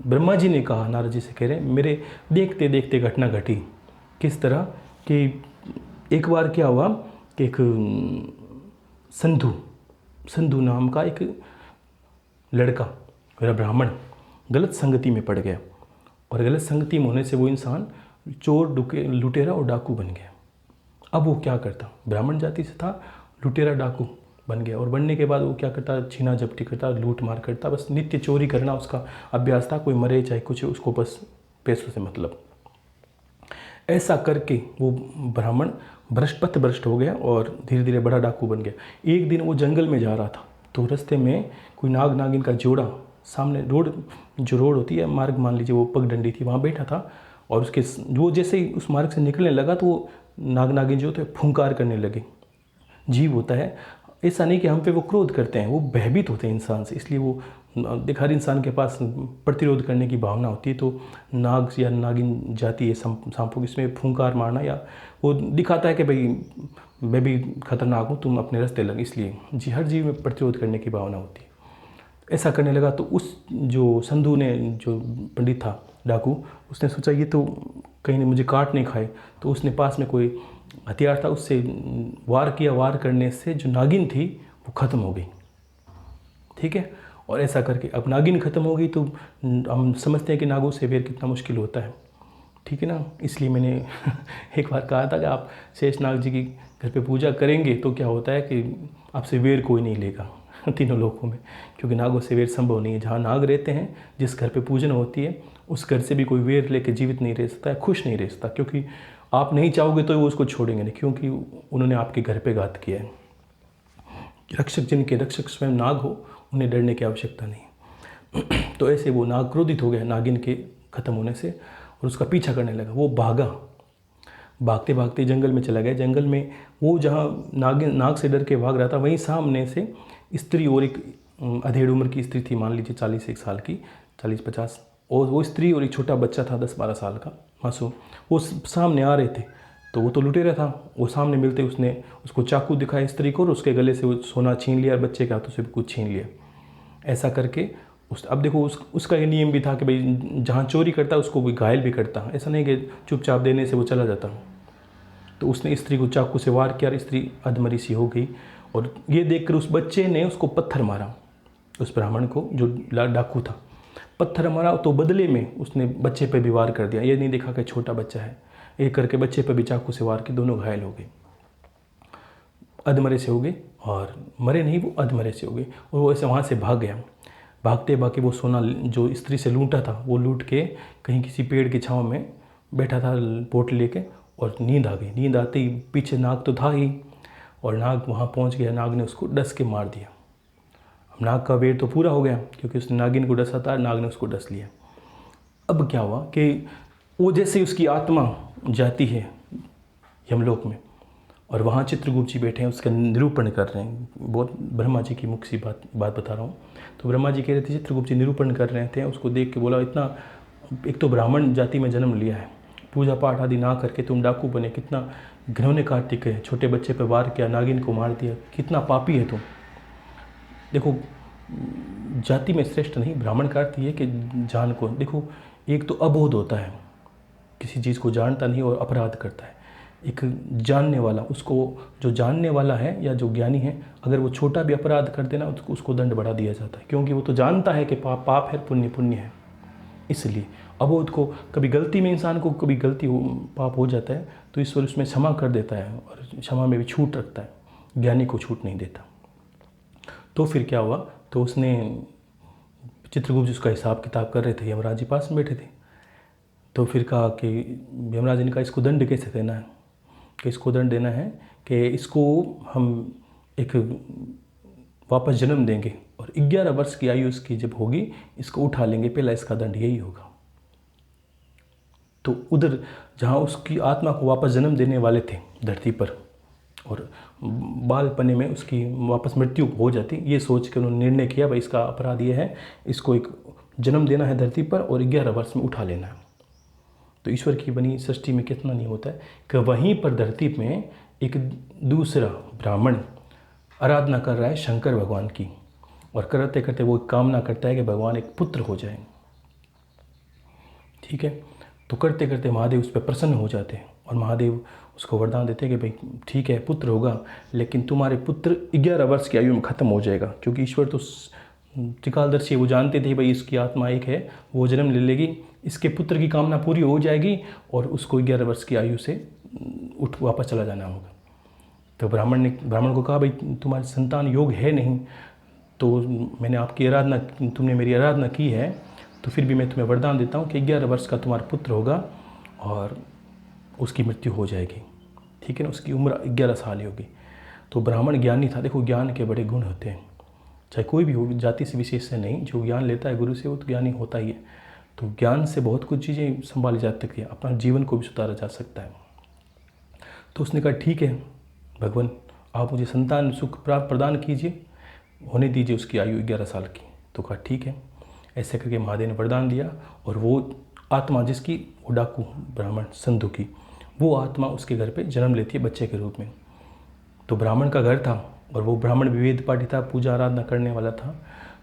ब्रह्मा जी ने कहा, नारद जी से कह रहे हैं, मेरे देखते देखते घटना घटी। किस तरह कि एक बार क्या हुआ कि एक संधु नाम का एक लड़का, मेरा ब्राह्मण, गलत संगति में पड़ गया, और गलत संगति में होने से वो इंसान चोर लुटेरा और डाकू बन गया। अब वो क्या करता, ब्राह्मण जाति से था, लुटेरा डाकू बन गया, और बनने के बाद वो क्या करता, छीना झपटी करता, लूट मार करता, बस नित्य चोरी करना उसका अभ्यास था, कोई मरे चाहे कुछ, उसको बस पैसों से मतलब। ऐसा करके वो ब्राह्मण भ्रष्ट हो गया और धीरे धीरे बड़ा डाकू बन गया। एक दिन वो जंगल में जा रहा था, तो रास्ते में कोई नाग नागिन का जोड़ा सामने, रोड होती है, मार्ग मान लीजिए, वो पगडंडी थी, वहाँ बैठा था, और उसके वो जैसे ही उस मार्ग से निकलने लगा तो वो नाग नागिन जो थे फुंकार करने लगे। जीव होता है, ऐसा नहीं कि हम पे वो क्रोध करते हैं, वो भयभीत होते हैं इंसान से, इसलिए वो देख, हर इंसान के पास प्रतिरोध करने की भावना होती है। तो नाग या नागिन जाति है सांपों, इसमें फुंकार मारना या वो दिखाता है कि भाई मैं भी खतरनाक हूँ, तुम अपने रास्ते लग, इसलिए जी हर जीव में प्रतिरोध करने की भावना होती है। ऐसा करने लगा तो उस जो संधु ने, जो पंडित था डाकू, उसने सोचा ये तो कहीं ने मुझे काट नहीं खाए, तो उसने पास में कोई हथियार था, उससे वार किया। वार करने से जो नागिन थी वो ख़त्म हो गई, ठीक है। और ऐसा करके अब नागिन ख़त्म हो गई तो हम समझते हैं कि नागों से वेर कितना मुश्किल होता है, ठीक है ना। इसलिए मैंने एक बार कहा था कि आप शेषनाग जी की घर पे पूजा करेंगे तो क्या होता है कि आपसे वेर कोई नहीं लेगा तीनों लोगों में, क्योंकि नागों से वेर संभव नहीं है। जहाँ नाग रहते हैं, जिस घर पे पूजन होती है, उस घर से भी कोई वेर लेके जीवित नहीं रह सकता है, खुश नहीं रह सकता, क्योंकि आप नहीं चाहोगे तो वो उसको छोड़ेंगे नहीं, क्योंकि उन्होंने आपके घर पे घात किया है। रक्षक, जिनके रक्षक स्वयं नाग हो, उन्हें डरने की आवश्यकता नहीं। तो ऐसे वो नाग क्रोधित हो गया नागिन के ख़त्म होने से, और उसका पीछा करने लगा। वो भागते भागते जंगल में चला गया। जंगल में वो जहाँ नाग से डर के भाग रहा था, वहीं सामने से स्त्री और एक अधेड़ उम्र की स्त्री थी, मान लीजिए 40 साल की, 40-50, और वो स्त्री और एक छोटा बच्चा था 10-12 साल का मासूम, वो सामने आ रहे थे। तो वो तो लुटेरा था, वो सामने मिलते उसने उसको चाकू दिखाया स्त्री को, और उसके गले से वो सोना छीन लिया, और बच्चे के हाथों से भी कुछ छीन लिया। ऐसा करके अब देखो उसका ये नियम भी था कि भाई जहाँ चोरी करता उसको भी घायल भी करता, ऐसा नहीं कि चुपचाप देने से वो चला जाता। तो उसने स्त्री को चाकू से वार किया और स्त्री अधमरी सी हो गई। और ये देखकर उस बच्चे ने उसको पत्थर मारा, उस ब्राह्मण को जो डाकू था, पत्थर मारा। तो बदले में उसने बच्चे पे भी वार कर दिया, ये नहीं देखा कि छोटा बच्चा है, एक करके बच्चे पे भी चाकू से वार के दोनों घायल हो गए, अधमरे से हो गए, और मरे नहीं, वो अधमरे से हो गए। और वो ऐसे वहाँ से भाग गया। भागते भागते वो सोना जो स्त्री से लूटा था, वो लूट के कहीं किसी पेड़ की छाँव में बैठा था पोटली लेके, और नींद आ गई। नींद आते ही पीछे नाग तो था ही, और नाग वहाँ पहुँच गया। नाग ने उसको डस के मार दिया। अब नाग का वेर तो पूरा हो गया, क्योंकि उसने नागिन को डसा था, नाग ने उसको डस लिया। अब क्या हुआ कि वो जैसे उसकी आत्मा जाती है यमलोक में, और वहाँ चित्रगुप्त जी बैठे हैं, उसका निरूपण कर रहे हैं। बहुत ब्रह्मा जी की मुख सी बात बता रहा हूँ। तो ब्रह्मा जी कह रहे थे, चित्रगुप्त जी निरूपण कर रहे थे, उसको देख के बोला, इतना, एक तो ब्राह्मण जाति में जन्म लिया है, पूजा पाठ आदि ना करके तुम डाकू बने, कितना घिनौने कार्तिक है, छोटे बच्चे पे वार किया, नागिन को मार दिया, कितना पापी है तुम। देखो, जाति में श्रेष्ठ नहीं, ब्राह्मण का अर्थ ये कि जान को देखो, एक तो अबोध होता है, किसी चीज़ को जानता नहीं और अपराध करता है। एक जानने वाला, उसको जो जानने वाला है या जो ज्ञानी है, अगर वो छोटा भी अपराध कर देना उसको दंड बढ़ा दिया जाता है, क्योंकि वो तो जानता है कि पाप है, पुण्य है। इसलिए अबोध को, कभी गलती में इंसान को कभी पाप हो जाता है तो ईश्वर उसमें क्षमा कर देता है, और क्षमा में भी छूट रखता है, ज्ञानी को छूट नहीं देता। तो फिर क्या हुआ, तो उसने, चित्रगुप्त जी उसका हिसाब किताब कर रहे थे, यमराज जी पास में बैठे थे। तो फिर कहा कि यमराज जी ने कहा, इसको दंड कैसे देना है, कि इसको दंड देना है कि इसको हम एक वापस जन्म देंगे, और 11 वर्ष की आयु इसकी जब होगी इसको उठा लेंगे, पहला इसका दंड यही होगा। तो उधर जहाँ उसकी आत्मा को वापस जन्म देने वाले थे धरती पर, और बालपने में उसकी वापस मृत्यु हो जाती, ये सोच के उन्होंने निर्णय किया, भाई इसका अपराध ये है, इसको एक जन्म देना है धरती पर और 11 वर्ष में उठा लेना है। तो ईश्वर की बनी सृष्टि में कितना नियम होता है कि वहीं पर धरती में एक दूसरा ब्राह्मण आराधना कर रहा है शंकर भगवान की, और करते करते वो कामना करता है कि भगवान एक पुत्र हो जाए। ठीक है, तो करते करते महादेव उस पर प्रसन्न हो जाते हैं और महादेव उसको वरदान देते हैं कि भाई ठीक है पुत्र होगा, लेकिन तुम्हारे पुत्र 11 वर्ष की आयु में ख़त्म हो जाएगा, क्योंकि ईश्वर तो त्रिकालदर्शी, वो जानते थे भाई इसकी आत्मा एक है, वो जन्म ले लेगी, इसके पुत्र की कामना पूरी हो जाएगी और उसको 11 वर्ष की आयु से उठ वापस चला जाना होगा। तो ब्राह्मण को कहा भाई तुम्हारी संतान योग है नहीं, तो मैंने आपकी आराधना, तुमने मेरी आराधना की है, तो फिर भी मैं तुम्हें वरदान देता हूँ कि 11 वर्ष का तुम्हारा पुत्र होगा और उसकी मृत्यु हो जाएगी। ठीक है ना, उसकी उम्र 11 साल ही होगी। तो ब्राह्मण ज्ञानी था। देखो ज्ञान के बड़े गुण होते हैं, चाहे कोई भी हो, जाति से विशेष से नहीं, जो ज्ञान लेता है गुरु से वो तो ज्ञानी होता ही है। तो ज्ञान से बहुत कुछ चीज़ें संभाली जा सकती है, अपना जीवन को भी सुधारा जा सकता है। तो उसने कहा ठीक है भगवान, आप मुझे संतान सुख प्राप्त प्रदान कीजिए, होने दीजिए उसकी आयु 11 साल की। तो कहा ठीक है। ऐसे करके महादेव ने वरदान दिया और वो आत्मा जिसकी, वो डाकू ब्राह्मण संधु की, वो आत्मा उसके घर पे जन्म लेती है बच्चे के रूप में। तो ब्राह्मण का घर था और वो ब्राह्मण भी वेद पाठी था, पूजा आराधना करने वाला था,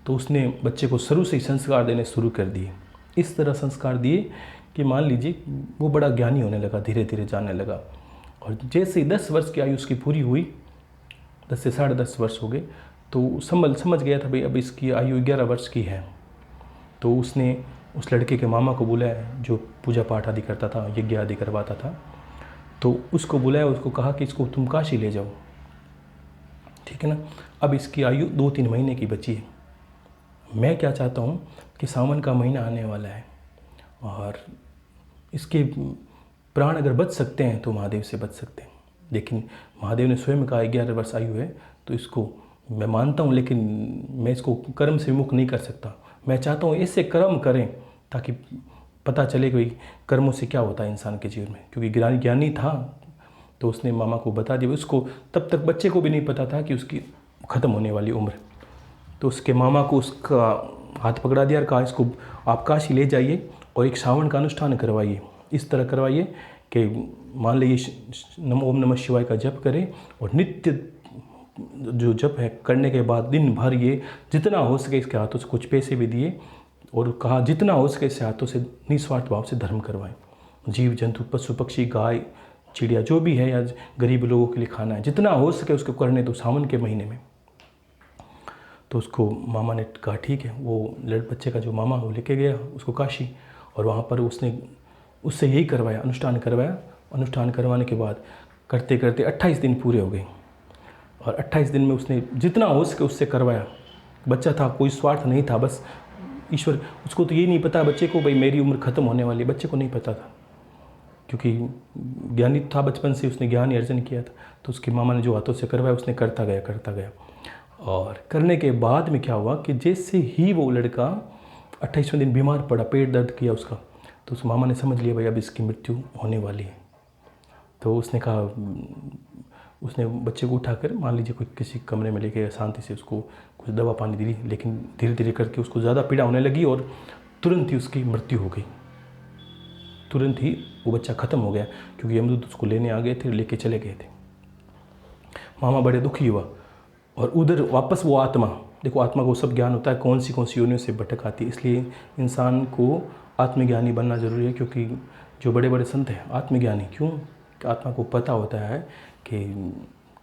तो उसने बच्चे को शुरू से ही संस्कार देने शुरू कर दिए। इस तरह संस्कार दिए कि मान लीजिए वो बड़ा ज्ञानी होने लगा, धीरे धीरे जानने लगा। और जैसे ही 10 वर्ष की आयु उसकी पूरी हुई, 10 से 10.5 वर्ष हो गए, तो समझ गया था भाई अब इसकी आयु 11 वर्ष की है। तो उसने उस लड़के के मामा को बुलाया जो पूजा पाठ आदि करता था, यज्ञ आदि करवाता था, तो उसको बुलाया, उसको कहा कि इसको तुम काशी ले जाओ। ठीक है ना, अब इसकी आयु 2-3 महीने की बची है। मैं क्या चाहता हूँ कि सावन का महीना आने वाला है और इसके प्राण अगर बच सकते हैं तो महादेव से बच सकते हैं, लेकिन महादेव ने स्वयं कहा 11 वर्ष आयु है, तो इसको मैं मानता हूँ, लेकिन मैं इसको कर्म से विमुख नहीं कर सकता। मैं चाहता हूँ ऐसे कर्म करें ताकि पता चले कि भाई कर्मों से क्या होता है इंसान के जीवन में, क्योंकि ज्ञानी था। तो उसने मामा को बता दिया। उसको तब तक बच्चे को भी नहीं पता था कि उसकी ख़त्म होने वाली उम्र। तो उसके मामा को उसका हाथ पकड़ा दिया और कहा इसको आप काशी ले जाइए और एक श्रावण का अनुष्ठान करवाइए। इस तरह करवाइए कि मान लीजिए ओम नमः शिवाय का जप करें और नित्य जो जप है करने के बाद दिन भर ये जितना हो सके इसके हाथों से कुछ पैसे भी दिए और कहा जितना हो सके इसके हाथों से निस्वार्थ भाव से धर्म करवाएं। जीव जंतु पशु पक्षी गाय चिड़िया जो भी है या गरीब लोगों के लिए खाना है, जितना हो सके उसको करने दो सावन के महीने में। तो उसको मामा ने कहा ठीक है। वो बच्चे का जो मामा वो लेके गया उसको काशी, और वहाँ पर उसने उससे यही करवाया, अनुष्ठान करवाया। अनुष्ठान करवाने के बाद करते करते 28 दिन पूरे हो गए और 28 दिन में उसने जितना हो सके उससे करवाया। बच्चा था, कोई स्वार्थ नहीं था, बस ईश्वर, उसको तो ये नहीं पता बच्चे को भाई मेरी उम्र ख़त्म होने वाली है, बच्चे को नहीं पता था, क्योंकि ज्ञानी था बचपन से, उसने ज्ञान अर्जन किया था। तो उसके मामा ने जो हाथों से करवाया उसने करता गया। और करने के बाद में क्या हुआ कि जैसे ही वो लड़का 28वें दिन बीमार पड़ा, पेट दर्द किया उसका, तो उस मामा ने समझ लिया भाई अब इसकी मृत्यु होने वाली है। तो उसने कहा, उसने बच्चे को उठाकर मान लीजिए कोई किसी कमरे में लेके शांति से उसको कुछ दवा पानी दी, लेकिन धीरे धीरे करके उसको ज़्यादा पीड़ा होने लगी और तुरंत ही उसकी मृत्यु हो गई। तुरंत ही वो बच्चा ख़त्म हो गया, क्योंकि यमदूत उसको लेने आ गए थे, लेके चले गए थे। मामा बड़े दुखी हुआ और उधर वापस वो आत्मा, देखो आत्मा को सब ज्ञान होता है कौन सी योनियों से भटक आती है, इसलिए इंसान को आत्मज्ञानी बनना ज़रूरी है। क्योंकि जो बड़े बड़े संत हैं आत्मज्ञानी क्यों, कि आत्मा को पता होता है कि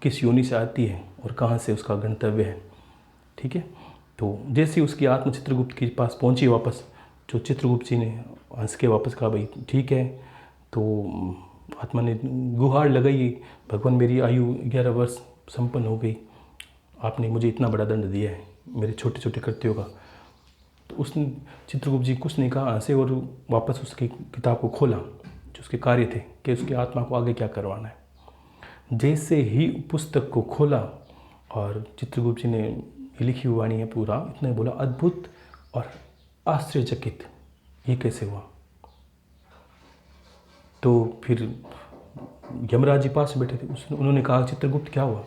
किस योनि से आती है और कहाँ से उसका गंतव्य है। ठीक है, तो जैसे ही उसकी आत्मा चित्रगुप्त के पास पहुँची वापस, जो चित्रगुप्त जी ने हंस के वापस कहा भाई ठीक है, तो आत्मा ने गुहार लगाई, भगवान मेरी आयु 11 वर्ष संपन्न हो गई, आपने मुझे इतना बड़ा दंड दिया है मेरे छोटे छोटे कृत्यों का। तो उसने चित्रगुप्त जी कुछ नहीं कहा, हंसे और वापस उसकी किताब को खोला जो उसके कार्य थे कि उसकी आत्मा को आगे क्या करवाना है। जैसे ही पुस्तक को खोला और चित्रगुप्त जी ने ये लिखी हुई वाणी है पूरा, इतने बोला अद्भुत और आश्चर्यचकित, ये कैसे हुआ। तो फिर यमराज जी पास बैठे थे, उन्होंने कहा चित्रगुप्त क्या हुआ।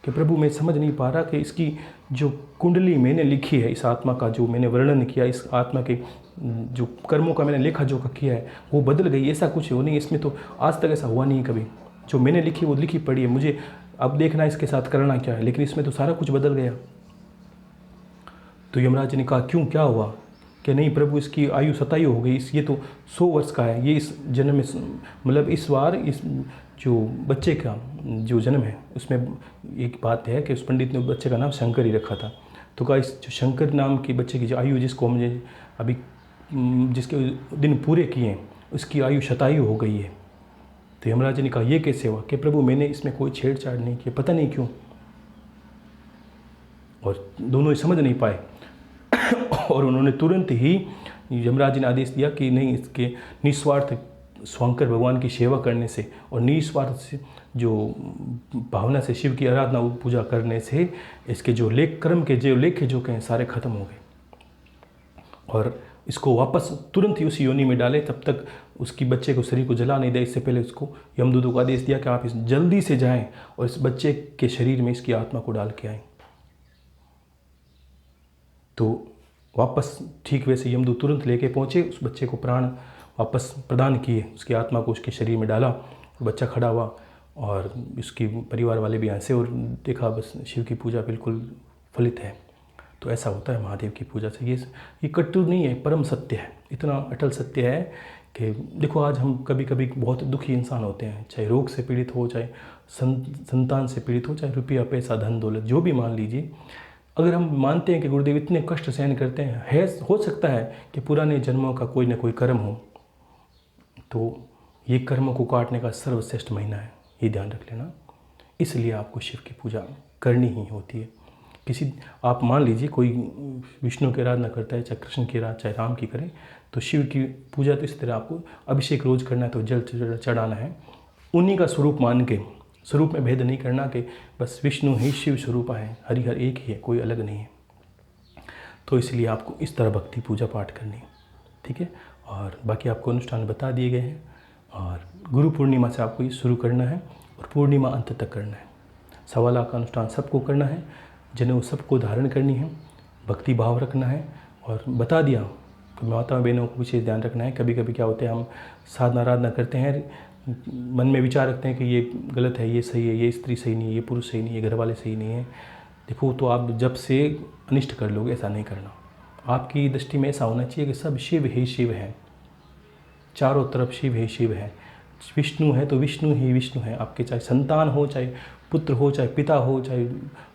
कि प्रभु मैं समझ नहीं पा रहा कि इसकी जो कुंडली मैंने लिखी है, इस आत्मा का जो मैंने वर्णन किया, इस आत्मा के जो कर्मों का मैंने लेखा जोखा किया है वो बदल गई, ऐसा कुछ हो नहीं, इसमें तो आज तक ऐसा हुआ नहीं कभी। जो मैंने लिखी वो लिखी पड़ी है, मुझे अब देखना इसके साथ करना क्या है, लेकिन इसमें तो सारा कुछ बदल गया। तो यमराज ने कहा क्यों, क्या हुआ? कि नहीं प्रभु, इसकी आयु 27 हो गई, ये तो 100 वर्ष का है, ये इस जन्म में मतलब इस बार इस जो बच्चे का जो जन्म है उसमें एक बात है कि उस पंडित ने बच्चे का नाम शंकर ही रखा था। तो कहा इस जो शंकर नाम के बच्चे की जो आयु जिसको मुझे अभी जिसके दिन पूरे किए हैं उसकी आयु 27 हो गई है। तो यमराज ने कहा ये कैसे हुआ? कि प्रभु मैंने इसमें कोई छेड़छाड़ नहीं की, पता नहीं क्यों। और दोनों ही समझ नहीं पाए और उन्होंने तुरंत ही यमराज ने आदेश दिया कि नहीं, इसके निस्वार्थ शंकर भगवान की सेवा करने से और निस्वार्थ से जो भावना से शिव की आराधना पूजा करने से इसके जो लेख कर्म के जो लेखे जो हैं सारे खत्म हो गए। और इसको वापस तुरंत ही उसी योनि में डाले, तब तक उसकी बच्चे को शरीर को जला नहीं दे, इससे पहले उसको यमदूतों को आदेश दिया कि आप इस जल्दी से जाएं और इस बच्चे के शरीर में इसकी आत्मा को डाल के आएँ। तो वापस ठीक वैसे यमदूत तुरंत लेके पहुँचे, उस बच्चे को प्राण वापस प्रदान किए, उसकी आत्मा को उसके शरीर में डाला, बच्चा खड़ा हुआ और उसकी परिवार वाले भी हंसे और देखा बस शिव की पूजा बिल्कुल फलित है। तो ऐसा होता है महादेव की पूजा से। ये कटु नहीं है, परम सत्य है, इतना अटल सत्य है कि देखो आज हम कभी कभी बहुत दुखी इंसान होते हैं, चाहे रोग से पीड़ित हो, चाहे संतान से पीड़ित हो, चाहे रुपया पैसा धन दौलत जो भी मान लीजिए। अगर हम मानते हैं कि गुरुदेव इतने कष्ट सहन करते हैं, हो सकता है कि पुराने जन्मों का कोई ना कोई कर्म हो, तो ये कर्मों को काटने का सर्वश्रेष्ठ महीना है, ये ध्यान रख लेना। इसलिए आपको शिव की पूजा करनी ही होती है। आप मान लीजिए कोई विष्णु की आराधना करता है, चाहे कृष्ण की आराधना, चाहे राम की करें, तो शिव की पूजा तो इस तरह आपको अभिषेक रोज करना है, तो जल चढ़ाना है, उन्हीं का स्वरूप मान के, स्वरूप में भेद नहीं करना कि बस विष्णु ही शिव स्वरूप है, हरिहर एक ही है, कोई अलग नहीं है। तो इसलिए आपको इस तरह भक्ति पूजा पाठ करनी है, ठीक है। और बाकी आपको अनुष्ठान बता दिए गए हैं और गुरु पूर्णिमा से आपको ये शुरू करना है और पूर्णिमा अंत तक करना है। 1.25 लाख का अनुष्ठान सबको करना है, जनेऊ सबको धारण करनी है, भक्ति भाव रखना है। और बता दिया कि माता बहनों को विशेष ध्यान रखना है। कभी कभी क्या होता है, हम साधना आराधना करते हैं, मन में विचार रखते हैं कि ये गलत है, ये सही है, ये स्त्री सही नहीं है, ये पुरुष सही नहीं है, ये घर वाले सही नहीं है। देखो तो आप जब से अनिष्ट कर लोगे, ऐसा नहीं करना। आपकी दृष्टि में ऐसा होना चाहिए कि सब शिव ही शिव है, चारों तरफ शिव ही शिव है। विष्णु है तो विष्णु ही विष्णु है। आपके चाहे संतान हो, चाहे पुत्र हो, चाहे पिता हो, चाहे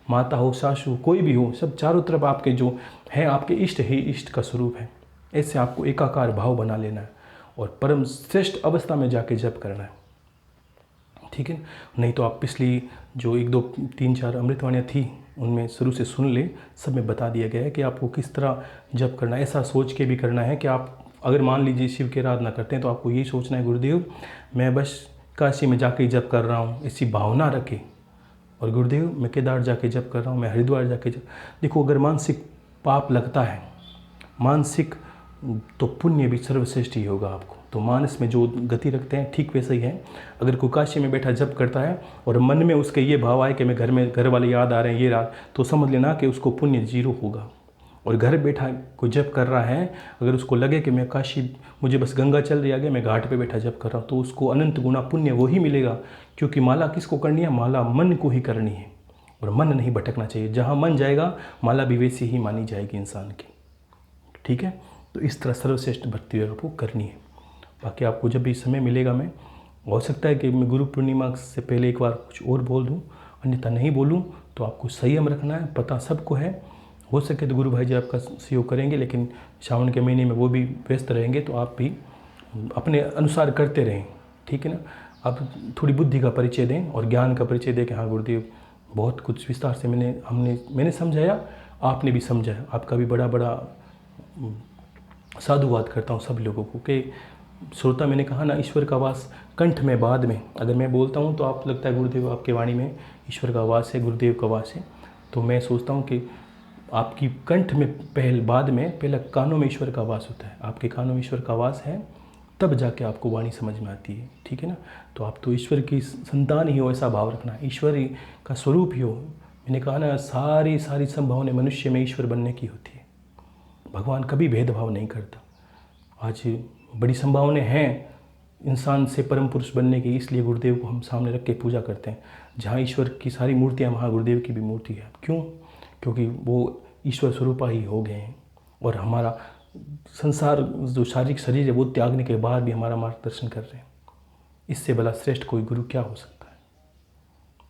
माता हो, सासू, कोई भी हो, सब चारों तरफ आपके जो हैं आपके इष्ट ही इष्ट का स्वरूप है। ऐसे आपको एकाकार भाव बना लेना है और परम श्रेष्ठ अवस्था में जाके जप करना है, ठीक है। नहीं तो आप पिछली जो 1 2 3 4 अमृतवाणियाँ थी उनमें शुरू से सुन ले, सब में बता दिया गया है कि आपको किस तरह जप करना है। ऐसा सोच के भी करना है कि आप अगर मान लीजिए शिव की आराधना करते हैं तो आपको यही सोचना है, गुरुदेव मैं बस काशी में जाके जप कर रहा हूँ, ऐसी भावना रखें। और गुरुदेव मैं केदार जाके जप कर रहा हूँ, मैं हरिद्वार जाके जप। देखो अगर मानसिक पाप लगता है, मानसिक तो पुण्य भी सर्वश्रेष्ठ ही होगा आपको। तो मानस में जो गति रखते हैं ठीक वैसा ही है। अगर कोई काशी में बैठा जप करता है और मन में उसके ये भाव आए कि मैं घर वाले याद आ रहे हैं, ये रात, तो समझ लेना कि उसको पुण्य 0 होगा। और घर बैठा कोई जप कर रहा है, अगर उसको लगे कि मैं काशी, मुझे बस गंगा चल रही आगे, मैं घाट पे बैठा जप कर रहा हूँ, तो उसको अनंत गुना पुण्य वही मिलेगा। क्योंकि माला किसको करनी है? माला मन को ही करनी है और मन नहीं भटकना चाहिए। जहाँ मन जाएगा माला भी वैसी ही मानी जाएगी इंसान की, ठीक है। तो इस तरह सर्वश्रेष्ठ भक्ति आपको करनी है। बाकी आपको जब भी समय मिलेगा, मैं हो सकता है कि मैं गुरु पूर्णिमा से पहले एक बार कुछ और बोल दूँ, अन्यथा नहीं बोलूँ। तो आपको संयम रखना है, पता सबको है। हो सके तो गुरु भाई जी आपका सहयोग करेंगे, लेकिन सावन के महीने में वो भी व्यस्त रहेंगे, तो आप भी अपने अनुसार करते रहें, ठीक है ना। आप थोड़ी बुद्धि का परिचय दें और ज्ञान का परिचय दें कि हाँ गुरुदेव बहुत कुछ विस्तार से मैंने समझाया, आपने भी समझा। आपका भी बड़ा साधुवाद करता हूँ सब लोगों को कि श्रोता, मैंने कहा ना ईश्वर का वास कंठ में बाद में। अगर मैं बोलता हूँ तो आप लगता है गुरुदेव आपके वाणी में ईश्वर का वास है, गुरुदेव का वास है। तो मैं सोचता हूँ कि आपकी कंठ में बाद में पहले कानों में ईश्वर का वास होता है। आपके कानों में ईश्वर का वास है, तब जाके आपको वाणी समझ में आती है, ठीक है ना। तो आप तो ईश्वर की संतान ही हो, ऐसा भाव रखना, ईश्वर ही का स्वरूप ही हो। मैंने कहा ना, सारी संभावनाएं मनुष्य में ईश्वर बनने की होती है। भगवान कभी भेदभाव नहीं करता। आज बड़ी संभावनाएं हैं इंसान से परम पुरुष बनने की, इसलिए गुरुदेव को हम सामने रख के पूजा करते हैं। जहाँ ईश्वर की सारी मूर्तियाँ, वहाँ गुरुदेव की भी मूर्ति है। क्यों? क्योंकि वो ईश्वर स्वरूपा ही हो गए हैं। और हमारा संसार जो शारीरिक शरीर है वो त्यागने के बाद भी हमारा मार्गदर्शन कर रहे हैं। इससे भला श्रेष्ठ कोई गुरु क्या हो सकता है।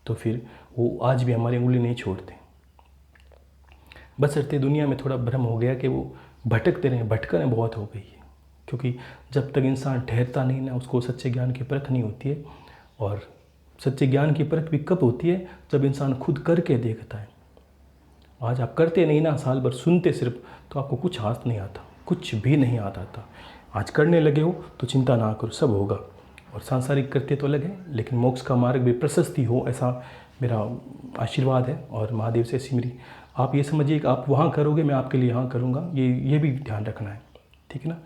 तो फिर वो आज भी हमारी उंगली नहीं छोड़ते। बशर्ते दुनिया में थोड़ा भ्रम हो गया कि वो भटकते रहे, भटकन बहुत हो गई है। क्योंकि जब तक इंसान ठहरता नहीं ना, उसको सच्चे ज्ञान की परख नहीं होती है। और सच्चे ज्ञान की परख भी कब होती है? जब इंसान खुद करके देखता है। आज आप करते नहीं ना, साल भर सुनते सिर्फ, तो आपको कुछ हाथ नहीं आता, कुछ भी नहीं आता था। आज करने लगे हो तो चिंता ना करो, सब होगा। और सांसारिक करते तो लगे, लेकिन मोक्ष का मार्ग भी प्रशस्ति हो, ऐसा मेरा आशीर्वाद है। और महादेव से ऐसी मेरी, आप ये समझिए कि आप वहाँ करोगे, मैं आपके लिए यहाँ करूँगा, ये भी ध्यान रखना है, ठीक है ना।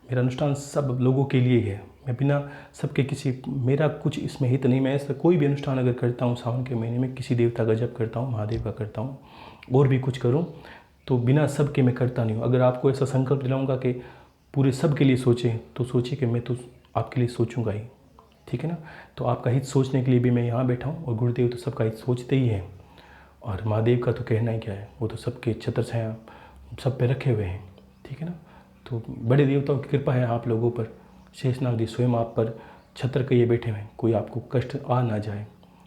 मेरा अनुष्ठान सब लोगों के लिए है। मैं बिना सबके मेरा कुछ इसमें हित नहीं। मैं ऐसा कोई भी अनुष्ठान अगर करता हूँ सावन के महीने में, किसी देवता का जप करता हूँ, महादेव का करता हूँ, और भी कुछ करूँ, तो बिना सबके मैं करता नहीं हूँ। अगर आपको ऐसा संकल्प दिलाऊंगा कि पूरे सब के लिए सोचें, तो सोचिए कि मैं तो आपके लिए सोचूंगा ही, ठीक है ना। तो आपका हित सोचने के लिए भी मैं यहाँ बैठा हूँ, और गुरुदेव तो सबका हित सोचते ही हैं। और महादेव का तो कहना ही क्या है, वो तो सबके छत्र छाया सब पे रखे हुए हैं, ठीक है ना। तो बड़े देवताओं की कृपा है आप लोगों पर। शेषनाग जी स्वयं आप पर छत्र के ये बैठे हुए हैं, कोई आपको कष्ट आ ना जाए।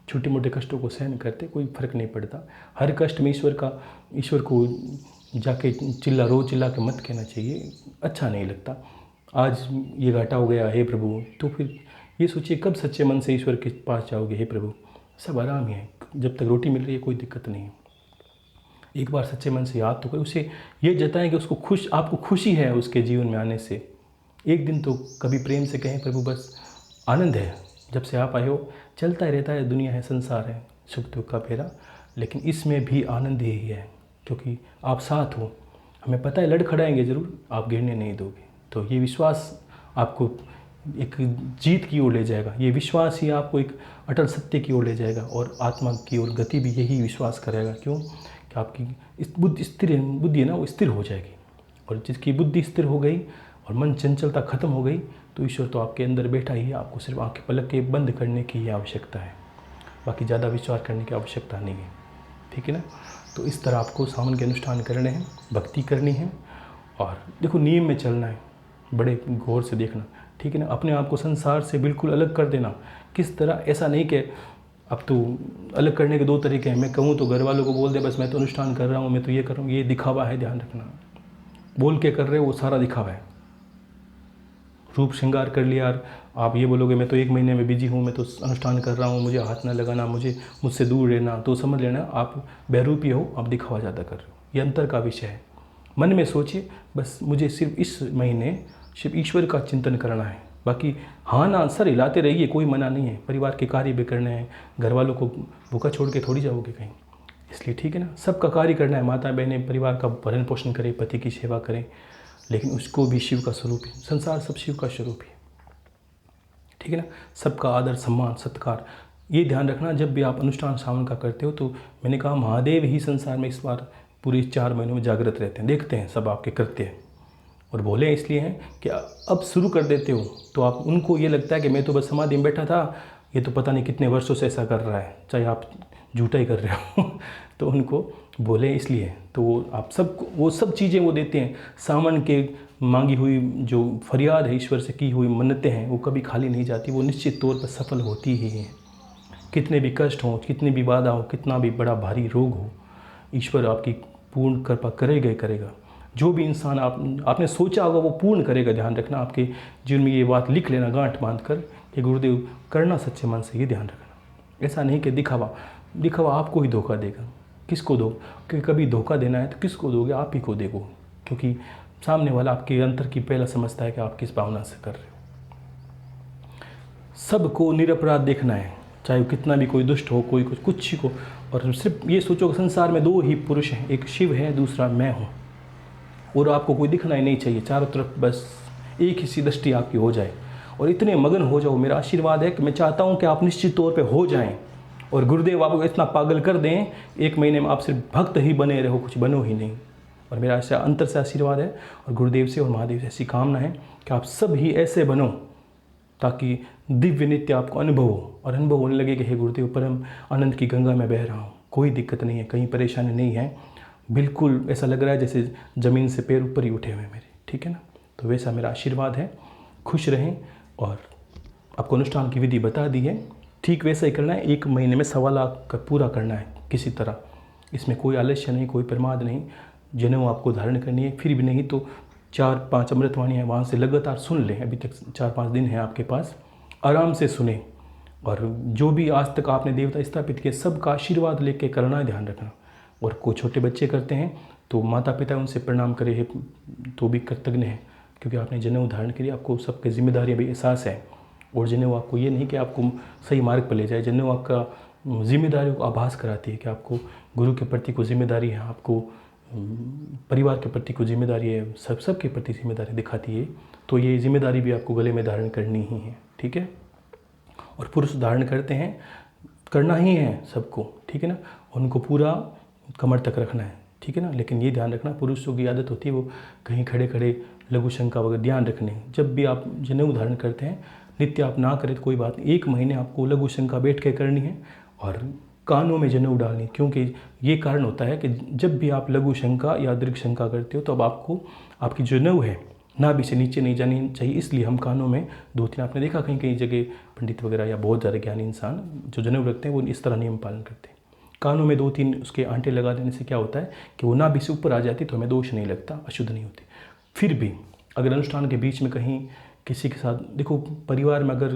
छोटे मोटे कष्टों को सहन करते, कोई फर्क नहीं पड़ता। हर कष्ट में ईश्वर को जाके चिल्ला के मत कहना चाहिए, अच्छा नहीं लगता। आज ये घाटा हो गया, हे प्रभु, तो फिर ये सोचिए कब सच्चे मन से ईश्वर के पास जाओगे। हे प्रभु, सब आराम ही है, जब तक रोटी मिल रही है कोई दिक्कत नहीं है। एक बार सच्चे मन से याद तो करें, उसे ये जताएं कि उसको आपको खुशी है उसके जीवन में आने से। एक दिन तो कभी प्रेम से कहें, प्रभु बस आनंद है, जब से आप आए हो चलता ही रहता है, दुनिया है, संसार है, सुख दुख का फेरा, लेकिन इसमें भी आनंद ही है, क्योंकि आप साथ हो। हमें पता है लड़खड़ाएंगे ज़रूर, आप गिरने नहीं दोगे। तो ये विश्वास आपको एक जीत की ओर ले जाएगा। ये विश्वास ही आपको एक अटल सत्य की ओर ले जाएगा, और आत्मा की ओर गति भी यही विश्वास करेगा। क्यों? कि आपकी बुद्धि है ना, वो स्थिर हो जाएगी। और जिसकी बुद्धि स्थिर हो गई और मन चंचलता खत्म हो गई, तो ईश्वर तो आपके अंदर बैठा ही है। आपको सिर्फ आंखें पलक के बंद करने की ही आवश्यकता है, बाकी ज़्यादा विचार करने की आवश्यकता नहीं है, ठीक है ना। तो इस तरह आपको सावन के अनुष्ठान करने हैं, भक्ति करनी है, और देखो नियम में चलना है, बड़े गौर से देखना, ठीक है ना। अपने आप को संसार से बिल्कुल अलग कर देना। किस तरह? ऐसा नहीं कि अब तो अलग करने के दो तरीके हैं। मैं कहूँ तो घर वालों को बोल दे बस मैं तो अनुष्ठान कर रहा हूँ, मैं तो ये कर रहा हूँ, ये दिखावा है, ध्यान रखना। बोल के कर रहे हो वो सारा दिखावा है। रूप श्रृंगार कर लिया, आप ये बोलोगे मैं तो 1 महीने में बिजी हूँ, मैं तो अनुष्ठान कर रहा हूँ, मुझे हाथ न लगाना, मुझसे दूर रहना, तो समझ लेना आप बहरूपी हो, आप दिखावा ज़्यादा कर रहे हो। ये अंतर का विषय है। मन में सोचिए बस मुझे सिर्फ इस महीने सिर्फ ईश्वर का चिंतन करना है, बाकी हाँ ना सर हिलाते रहिए, कोई मना नहीं है। परिवार के कार्य भी करने हैं, घर वालों को भूखा छोड़ के थोड़ी जाओगे कहीं, इसलिए ठीक है ना। सबका कार्य करना है, माता बहनें परिवार का भरण पोषण करें, पति की सेवा करें, लेकिन उसको भी शिव का स्वरूप है। संसार सब शिव का स्वरूप है, ठीक है ना। सबका आदर सम्मान सत्कार, ये ध्यान रखना। जब भी आप अनुष्ठान सावन का करते हो, तो मैंने कहा महादेव ही संसार में इस बार पूरे 4 महीनों में जागृत रहते हैं, देखते हैं सब आपके करते हैं। और बोले इसलिए हैं कि अब शुरू कर देते हो तो आप उनको ये लगता है कि मैं तो बस समाधि में बैठा था, ये तो पता नहीं कितने वर्षों से ऐसा कर रहा है, चाहे आप झूठा ही कर रहे हो तो उनको बोले इसलिए, तो वो सब चीज़ें वो देते हैं। सावन के मांगी हुई जो फरियाद है, ईश्वर से की हुई मन्नतें हैं, वो कभी खाली नहीं जाती, वो निश्चित तौर पर सफल होती ही हैं। कितने भी कष्ट हों, कितनी भी बाधा हो, कितना भी बड़ा भारी रोग हो, ईश्वर आपकी पूर्ण कृपा करेगा ही करेगा। जो भी इंसान आपने सोचा होगा वो पूर्ण करेगा। ध्यान रखना, आपके जीवन में ये बात लिख लेना गांठ बांध कर कि गुरुदेव करना सच्चे मन से, ये ध्यान रखना। ऐसा नहीं कि दिखावा आपको ही धोखा देगा। किसको दो कि कभी धोखा देना है तो किसको दोगे? आप ही को देखो, क्योंकि सामने वाला आपके अंतर की पहला समझता है कि आप किस भावना से कर रहे हो। सबको निरपराध देखना है, चाहे कितना भी कोई दुष्ट हो, कोई कुछ ही को। और सिर्फ ये सोचो कि संसार में 2 ही पुरुष हैं, एक शिव है, दूसरा मैं हूँ, और आपको कोई दिखना ही नहीं चाहिए। चारों तरफ बस एक ही सी दृष्टि आपकी हो जाए। और इतने मगन हो जाओ। मेरा आशीर्वाद है कि मैं चाहता हूँ कि आप निश्चित तौर पे हो जाएं और गुरुदेव आपको इतना पागल कर दें 1 महीने में आप सिर्फ भक्त ही बने रहो, कुछ बनो ही नहीं। और मेरा ऐसा अंतर से आशीर्वाद है और गुरुदेव से और महादेव से ऐसी कामना है कि आप सब ही ऐसे बनो ताकि दिव्य नित्य आपको अनुभव हो और अनुभव होने लगे कि हे गुरुदेव परम आनंद की गंगा में बह रहा हूँ, कोई दिक्कत नहीं है, कहीं परेशानी नहीं है, बिल्कुल ऐसा लग रहा है जैसे ज़मीन से पैर ऊपर ही उठे हुए हैं मेरे। ठीक है ना, तो वैसा मेरा आशीर्वाद है। खुश रहें और आपको अनुष्ठान की विधि बता दी है, ठीक वैसा ही करना है। 1 महीने में 1.25 लाख का पूरा करना है किसी तरह, इसमें कोई आलस्य नहीं, कोई प्रमाद नहीं। जनेऊ आपको धारण करनी है, फिर भी नहीं तो 4-5 अमृतवाणी है वहाँ से लगातार सुन लें। अभी तक 4-5 दिन है आपके पास, आराम से सुने और जो भी आज तक आपने देवता स्थापित किए सबका आशीर्वाद लेके करना है, ध्यान रखना। और कोई छोटे बच्चे करते हैं तो माता पिता उनसे प्रणाम करे तो भी कृतज्ञ है, क्योंकि आपने जनेऊ धारण करी, आपको सबकी जिम्मेदारी भी एहसास है। और जनेऊ आपको ये नहीं कि आपको सही मार्ग पर ले जाए, जनेऊ आपका जिम्मेदारी को आभास कराती है कि आपको गुरु के प्रति को जिम्मेदारी है, आपको परिवार के प्रति को जिम्मेदारी है, सबके प्रति जिम्मेदारी दिखाती है। तो ये जिम्मेदारी भी आपको गले में धारण करनी ही है। ठीक है, और पुरुष धारण करते हैं, करना ही है सबको। ठीक है ना, उनको पूरा कमर तक रखना है। ठीक है ना, लेकिन ये ध्यान रखना पुरुषों की आदत होती है वो कहीं खड़े खड़े लघु शंका वगैरह ध्यान रखने। जब भी आप जनेऊ धारण करते हैं, नित्य आप ना करें तो कोई बात नहीं, 1 महीने आपको लघु शंका बैठ के करनी है और कानों में जनेऊ डालनी, क्योंकि ये कारण होता है कि जब भी आप लघु शंका या दीर्घ शंका करते हो तो अब आपको आपकी जनेऊ है नाभि से नीचे नहीं जानी चाहिए, इसलिए हम कानों में 2-3, आपने देखा कहीं कहीं जगह पंडित वगैरह या बहुत ज़्यादा ज्ञानी इंसान जो जनेऊ रखते हैं वो इस तरह नियम पालन करते हैं। कानों में 2-3 उसके आंटे लगा देने से क्या होता है कि वो नाभि से ऊपर आ जाती तो हमें दोष नहीं लगता, अशुद्ध नहीं होती। फिर भी अगर अनुष्ठान के बीच में कहीं किसी के साथ, देखो परिवार में अगर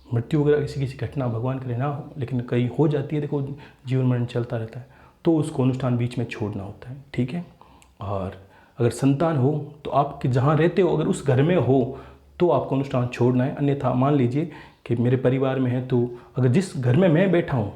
मृत्यु वगैरह किसी घटना भगवान करे ना हो, लेकिन कहीं हो जाती है, देखो जीवन मरण चलता रहता है, तो उसको अनुष्ठान बीच में छोड़ना होता है। ठीक है, और अगर संतान हो तो आप जहाँ रहते हो अगर उस घर में हो तो आपको अनुष्ठान छोड़ना है। अन्यथा मान लीजिए कि मेरे परिवार में है तो अगर जिस घर में मैं बैठा हूँ,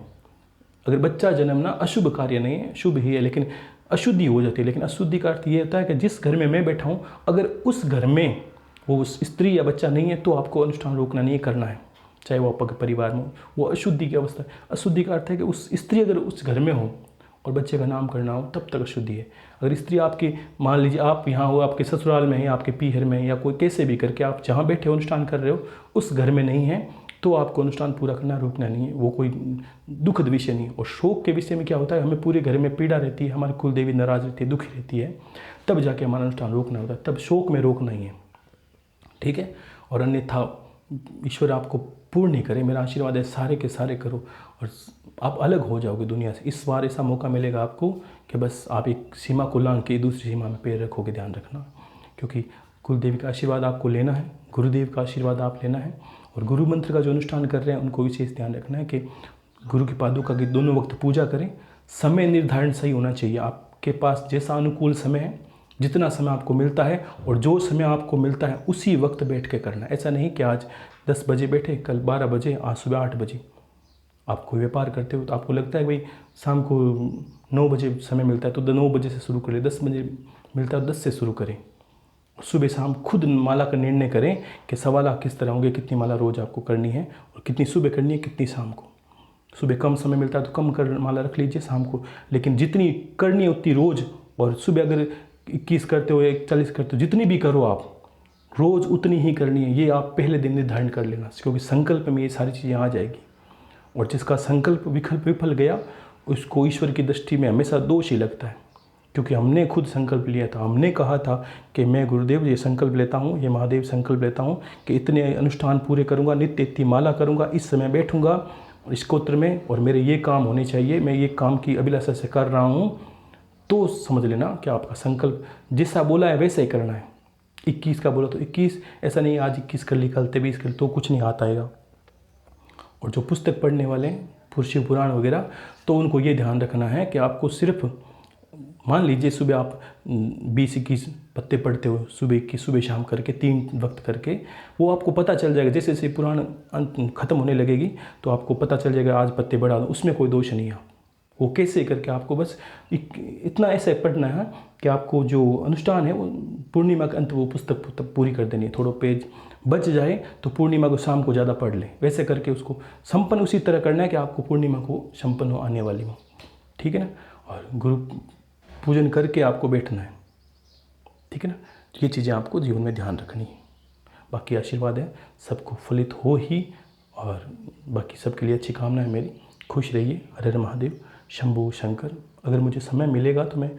अगर बच्चा जन्मना अशुभ कार्य नहीं है, शुभ ही है, लेकिन अशुद्धि हो जाती है। लेकिन अशुद्धि का अर्थ ये होता है कि जिस घर में मैं बैठा हूँ अगर उस घर में वो स्त्री या बच्चा नहीं है तो आपको अनुष्ठान रोकना नहीं करना है, चाहे वो आपके परिवार में हो। वो अशुद्धि की अवस्था है। अशुद्धि का अर्थ है कि उस स्त्री अगर उस घर में हो और बच्चे का नाम करना हो तब तक अशुद्धि है। अगर स्त्री आपकी, मान लीजिए आप यहाँ हो, आपके ससुराल में है, आपके पीहर में, या कोई कैसे भी करके आप जहाँ बैठे हो अनुष्ठान कर रहे हो उस घर में नहीं है तो आपको अनुष्ठान पूरा करना, रुकना नहीं है। वो कोई दुखद विषय नहीं। और शोक के विषय में क्या होता है, हमें पूरे घर में पीड़ा रहती है, हमारी कुल देवी नाराज रहती है, दुखी रहती है, तब जाके हमारा अनुष्ठान रोकना होता है, तब शोक में रोकना ही है। ठीक है, और अन्यथा ईश्वर आपको पूर्ण नहीं करे। मेरा आशीर्वाद है सारे के सारे करो और आप अलग हो जाओगे दुनिया से। इस बार ऐसा मौका मिलेगा आपको कि बस आप एक सीमा को लांघ के दूसरी सीमा में पैर रखोगे, ध्यान रखना, क्योंकि कुलदेवी का आशीर्वाद आपको लेना है, गुरुदेव का आशीर्वाद आप लेना है। और गुरु मंत्र का जो अनुष्ठान कर रहे हैं उनको विशेष ध्यान रखना है कि गुरु की पादुका की दोनों वक्त पूजा करें। समय निर्धारण सही होना चाहिए, आपके पास जैसा अनुकूल समय है, जितना समय आपको मिलता है और जो समय आपको मिलता है उसी वक्त बैठ के करना। ऐसा नहीं कि आज 10 बजे बैठे, कल 12 बजे, आज सुबह 8 बजे। आप कोई व्यापार करते हो तो आपको लगता है भाई शाम को 9 बजे समय मिलता है तो 9 बजे से शुरू करें, 10 बजे मिलता है 10 से शुरू करें। सुबह शाम खुद माला का निर्णय करें कि 1.25 लाख किस तरह होंगे, कितनी माला रोज़ आपको करनी है और कितनी सुबह करनी है, कितनी शाम को। सुबह कम समय मिलता है तो कम कर माला रख लीजिए शाम को, लेकिन जितनी करनी है उतनी रोज़। और सुबह अगर 21 करते हो या 40 करते हो, जितनी भी करो आप रोज़ उतनी ही करनी है। ये आप पहले दिन निर्धारण कर लेना, क्योंकि संकल्प में ये सारी चीज़ें आ जाएगी। और जिसका संकल्प विफल गया उसको ईश्वर की दृष्टि में हमेशा दोष ही लगता है, क्योंकि हमने खुद संकल्प लिया था। हमने कहा था कि मैं गुरुदेव ये संकल्प लेता हूँ, ये महादेव संकल्प लेता हूँ कि इतने अनुष्ठान पूरे करूँगा, नित्य इतनी माला करूँगा, इस समय बैठूँगा इस गोत्र में और मेरे ये काम होने चाहिए, मैं ये काम की अभिलाषा से कर रहा हूँ। तो समझ लेना कि आपका संकल्प जैसा बोला है वैसा ही करना है। 21 का बोला तो 21, ऐसा नहीं आज 21 कर ली कल 23 कर ली तो कुछ नहीं हाथ आएगा। और जो पुस्तक पढ़ने वाले हैं, पुरुषी पुराण वगैरह, तो उनको ये ध्यान रखना है कि आपको सिर्फ, मान लीजिए सुबह आप 20-21 पत्ते पढ़ते हो, सुबह शाम करके 3 वक्त करके, वो आपको पता चल जाएगा। जैसे जैसे पुराण अंत खत्म होने लगेगी तो आपको पता चल जाएगा आज पत्ते बढ़ा दो, उसमें कोई दोष नहीं है। वो कैसे करके आपको बस इतना ऐसे पढ़ना है कि आपको जो अनुष्ठान है वो पूर्णिमा के अंत वो पुस्तक पूरी कर देनी है। थोड़ा पेज बच जाए तो पूर्णिमा को शाम को ज़्यादा पढ़ लें। वैसे करके उसको संपन्न उसी तरह करना है कि आपको पूर्णिमा को संपन्न हो आने वाली हो, ठीक है ना। और गुरु पूजन करके आपको बैठना है, ठीक है ना। ये चीज़ें आपको जीवन में ध्यान रखनी है। बाकी आशीर्वाद है सबको फलित हो ही, और बाकी सबके लिए अच्छी कामना है मेरी। खुश रहिए। हर हर महादेव, शंभू शंकर। अगर मुझे समय मिलेगा तो मैं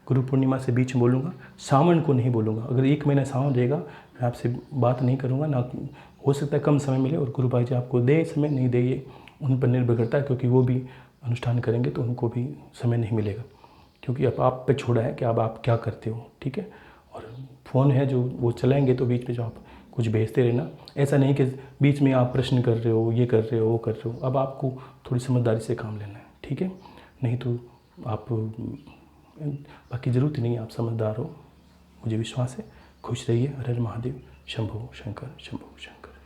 गुरु पूर्णिमा से बीच में बोलूँगा, सावन को नहीं बोलूँगा। अगर 1 महीना सावन रहेगा मैं आपसे बात नहीं करूँगा ना, हो सकता है कम समय मिले और गुरु भाई जी आपको दे समय, नहीं दे ये उन पर निर्भर करता है, क्योंकि वो भी अनुष्ठान करेंगे तो उनको भी समय नहीं मिलेगा, क्योंकि अब आप पे छोड़ा है कि अब आप क्या करते हो, ठीक है। और फ़ोन है जो वो चलाएंगे तो बीच में जो आप कुछ भेजते रहना, ऐसा नहीं कि बीच में आप प्रश्न कर रहे हो, ये कर रहे हो, वो कर रहे हो। अब आपको थोड़ी समझदारी से काम लेना है, ठीक है। नहीं तो आप, बाकी ज़रूरत ही नहीं है, आप समझदार हो, मुझे विश्वास है। खुश रहिए। हर हर महादेव, शंभो शंकर, शंभो शंकर।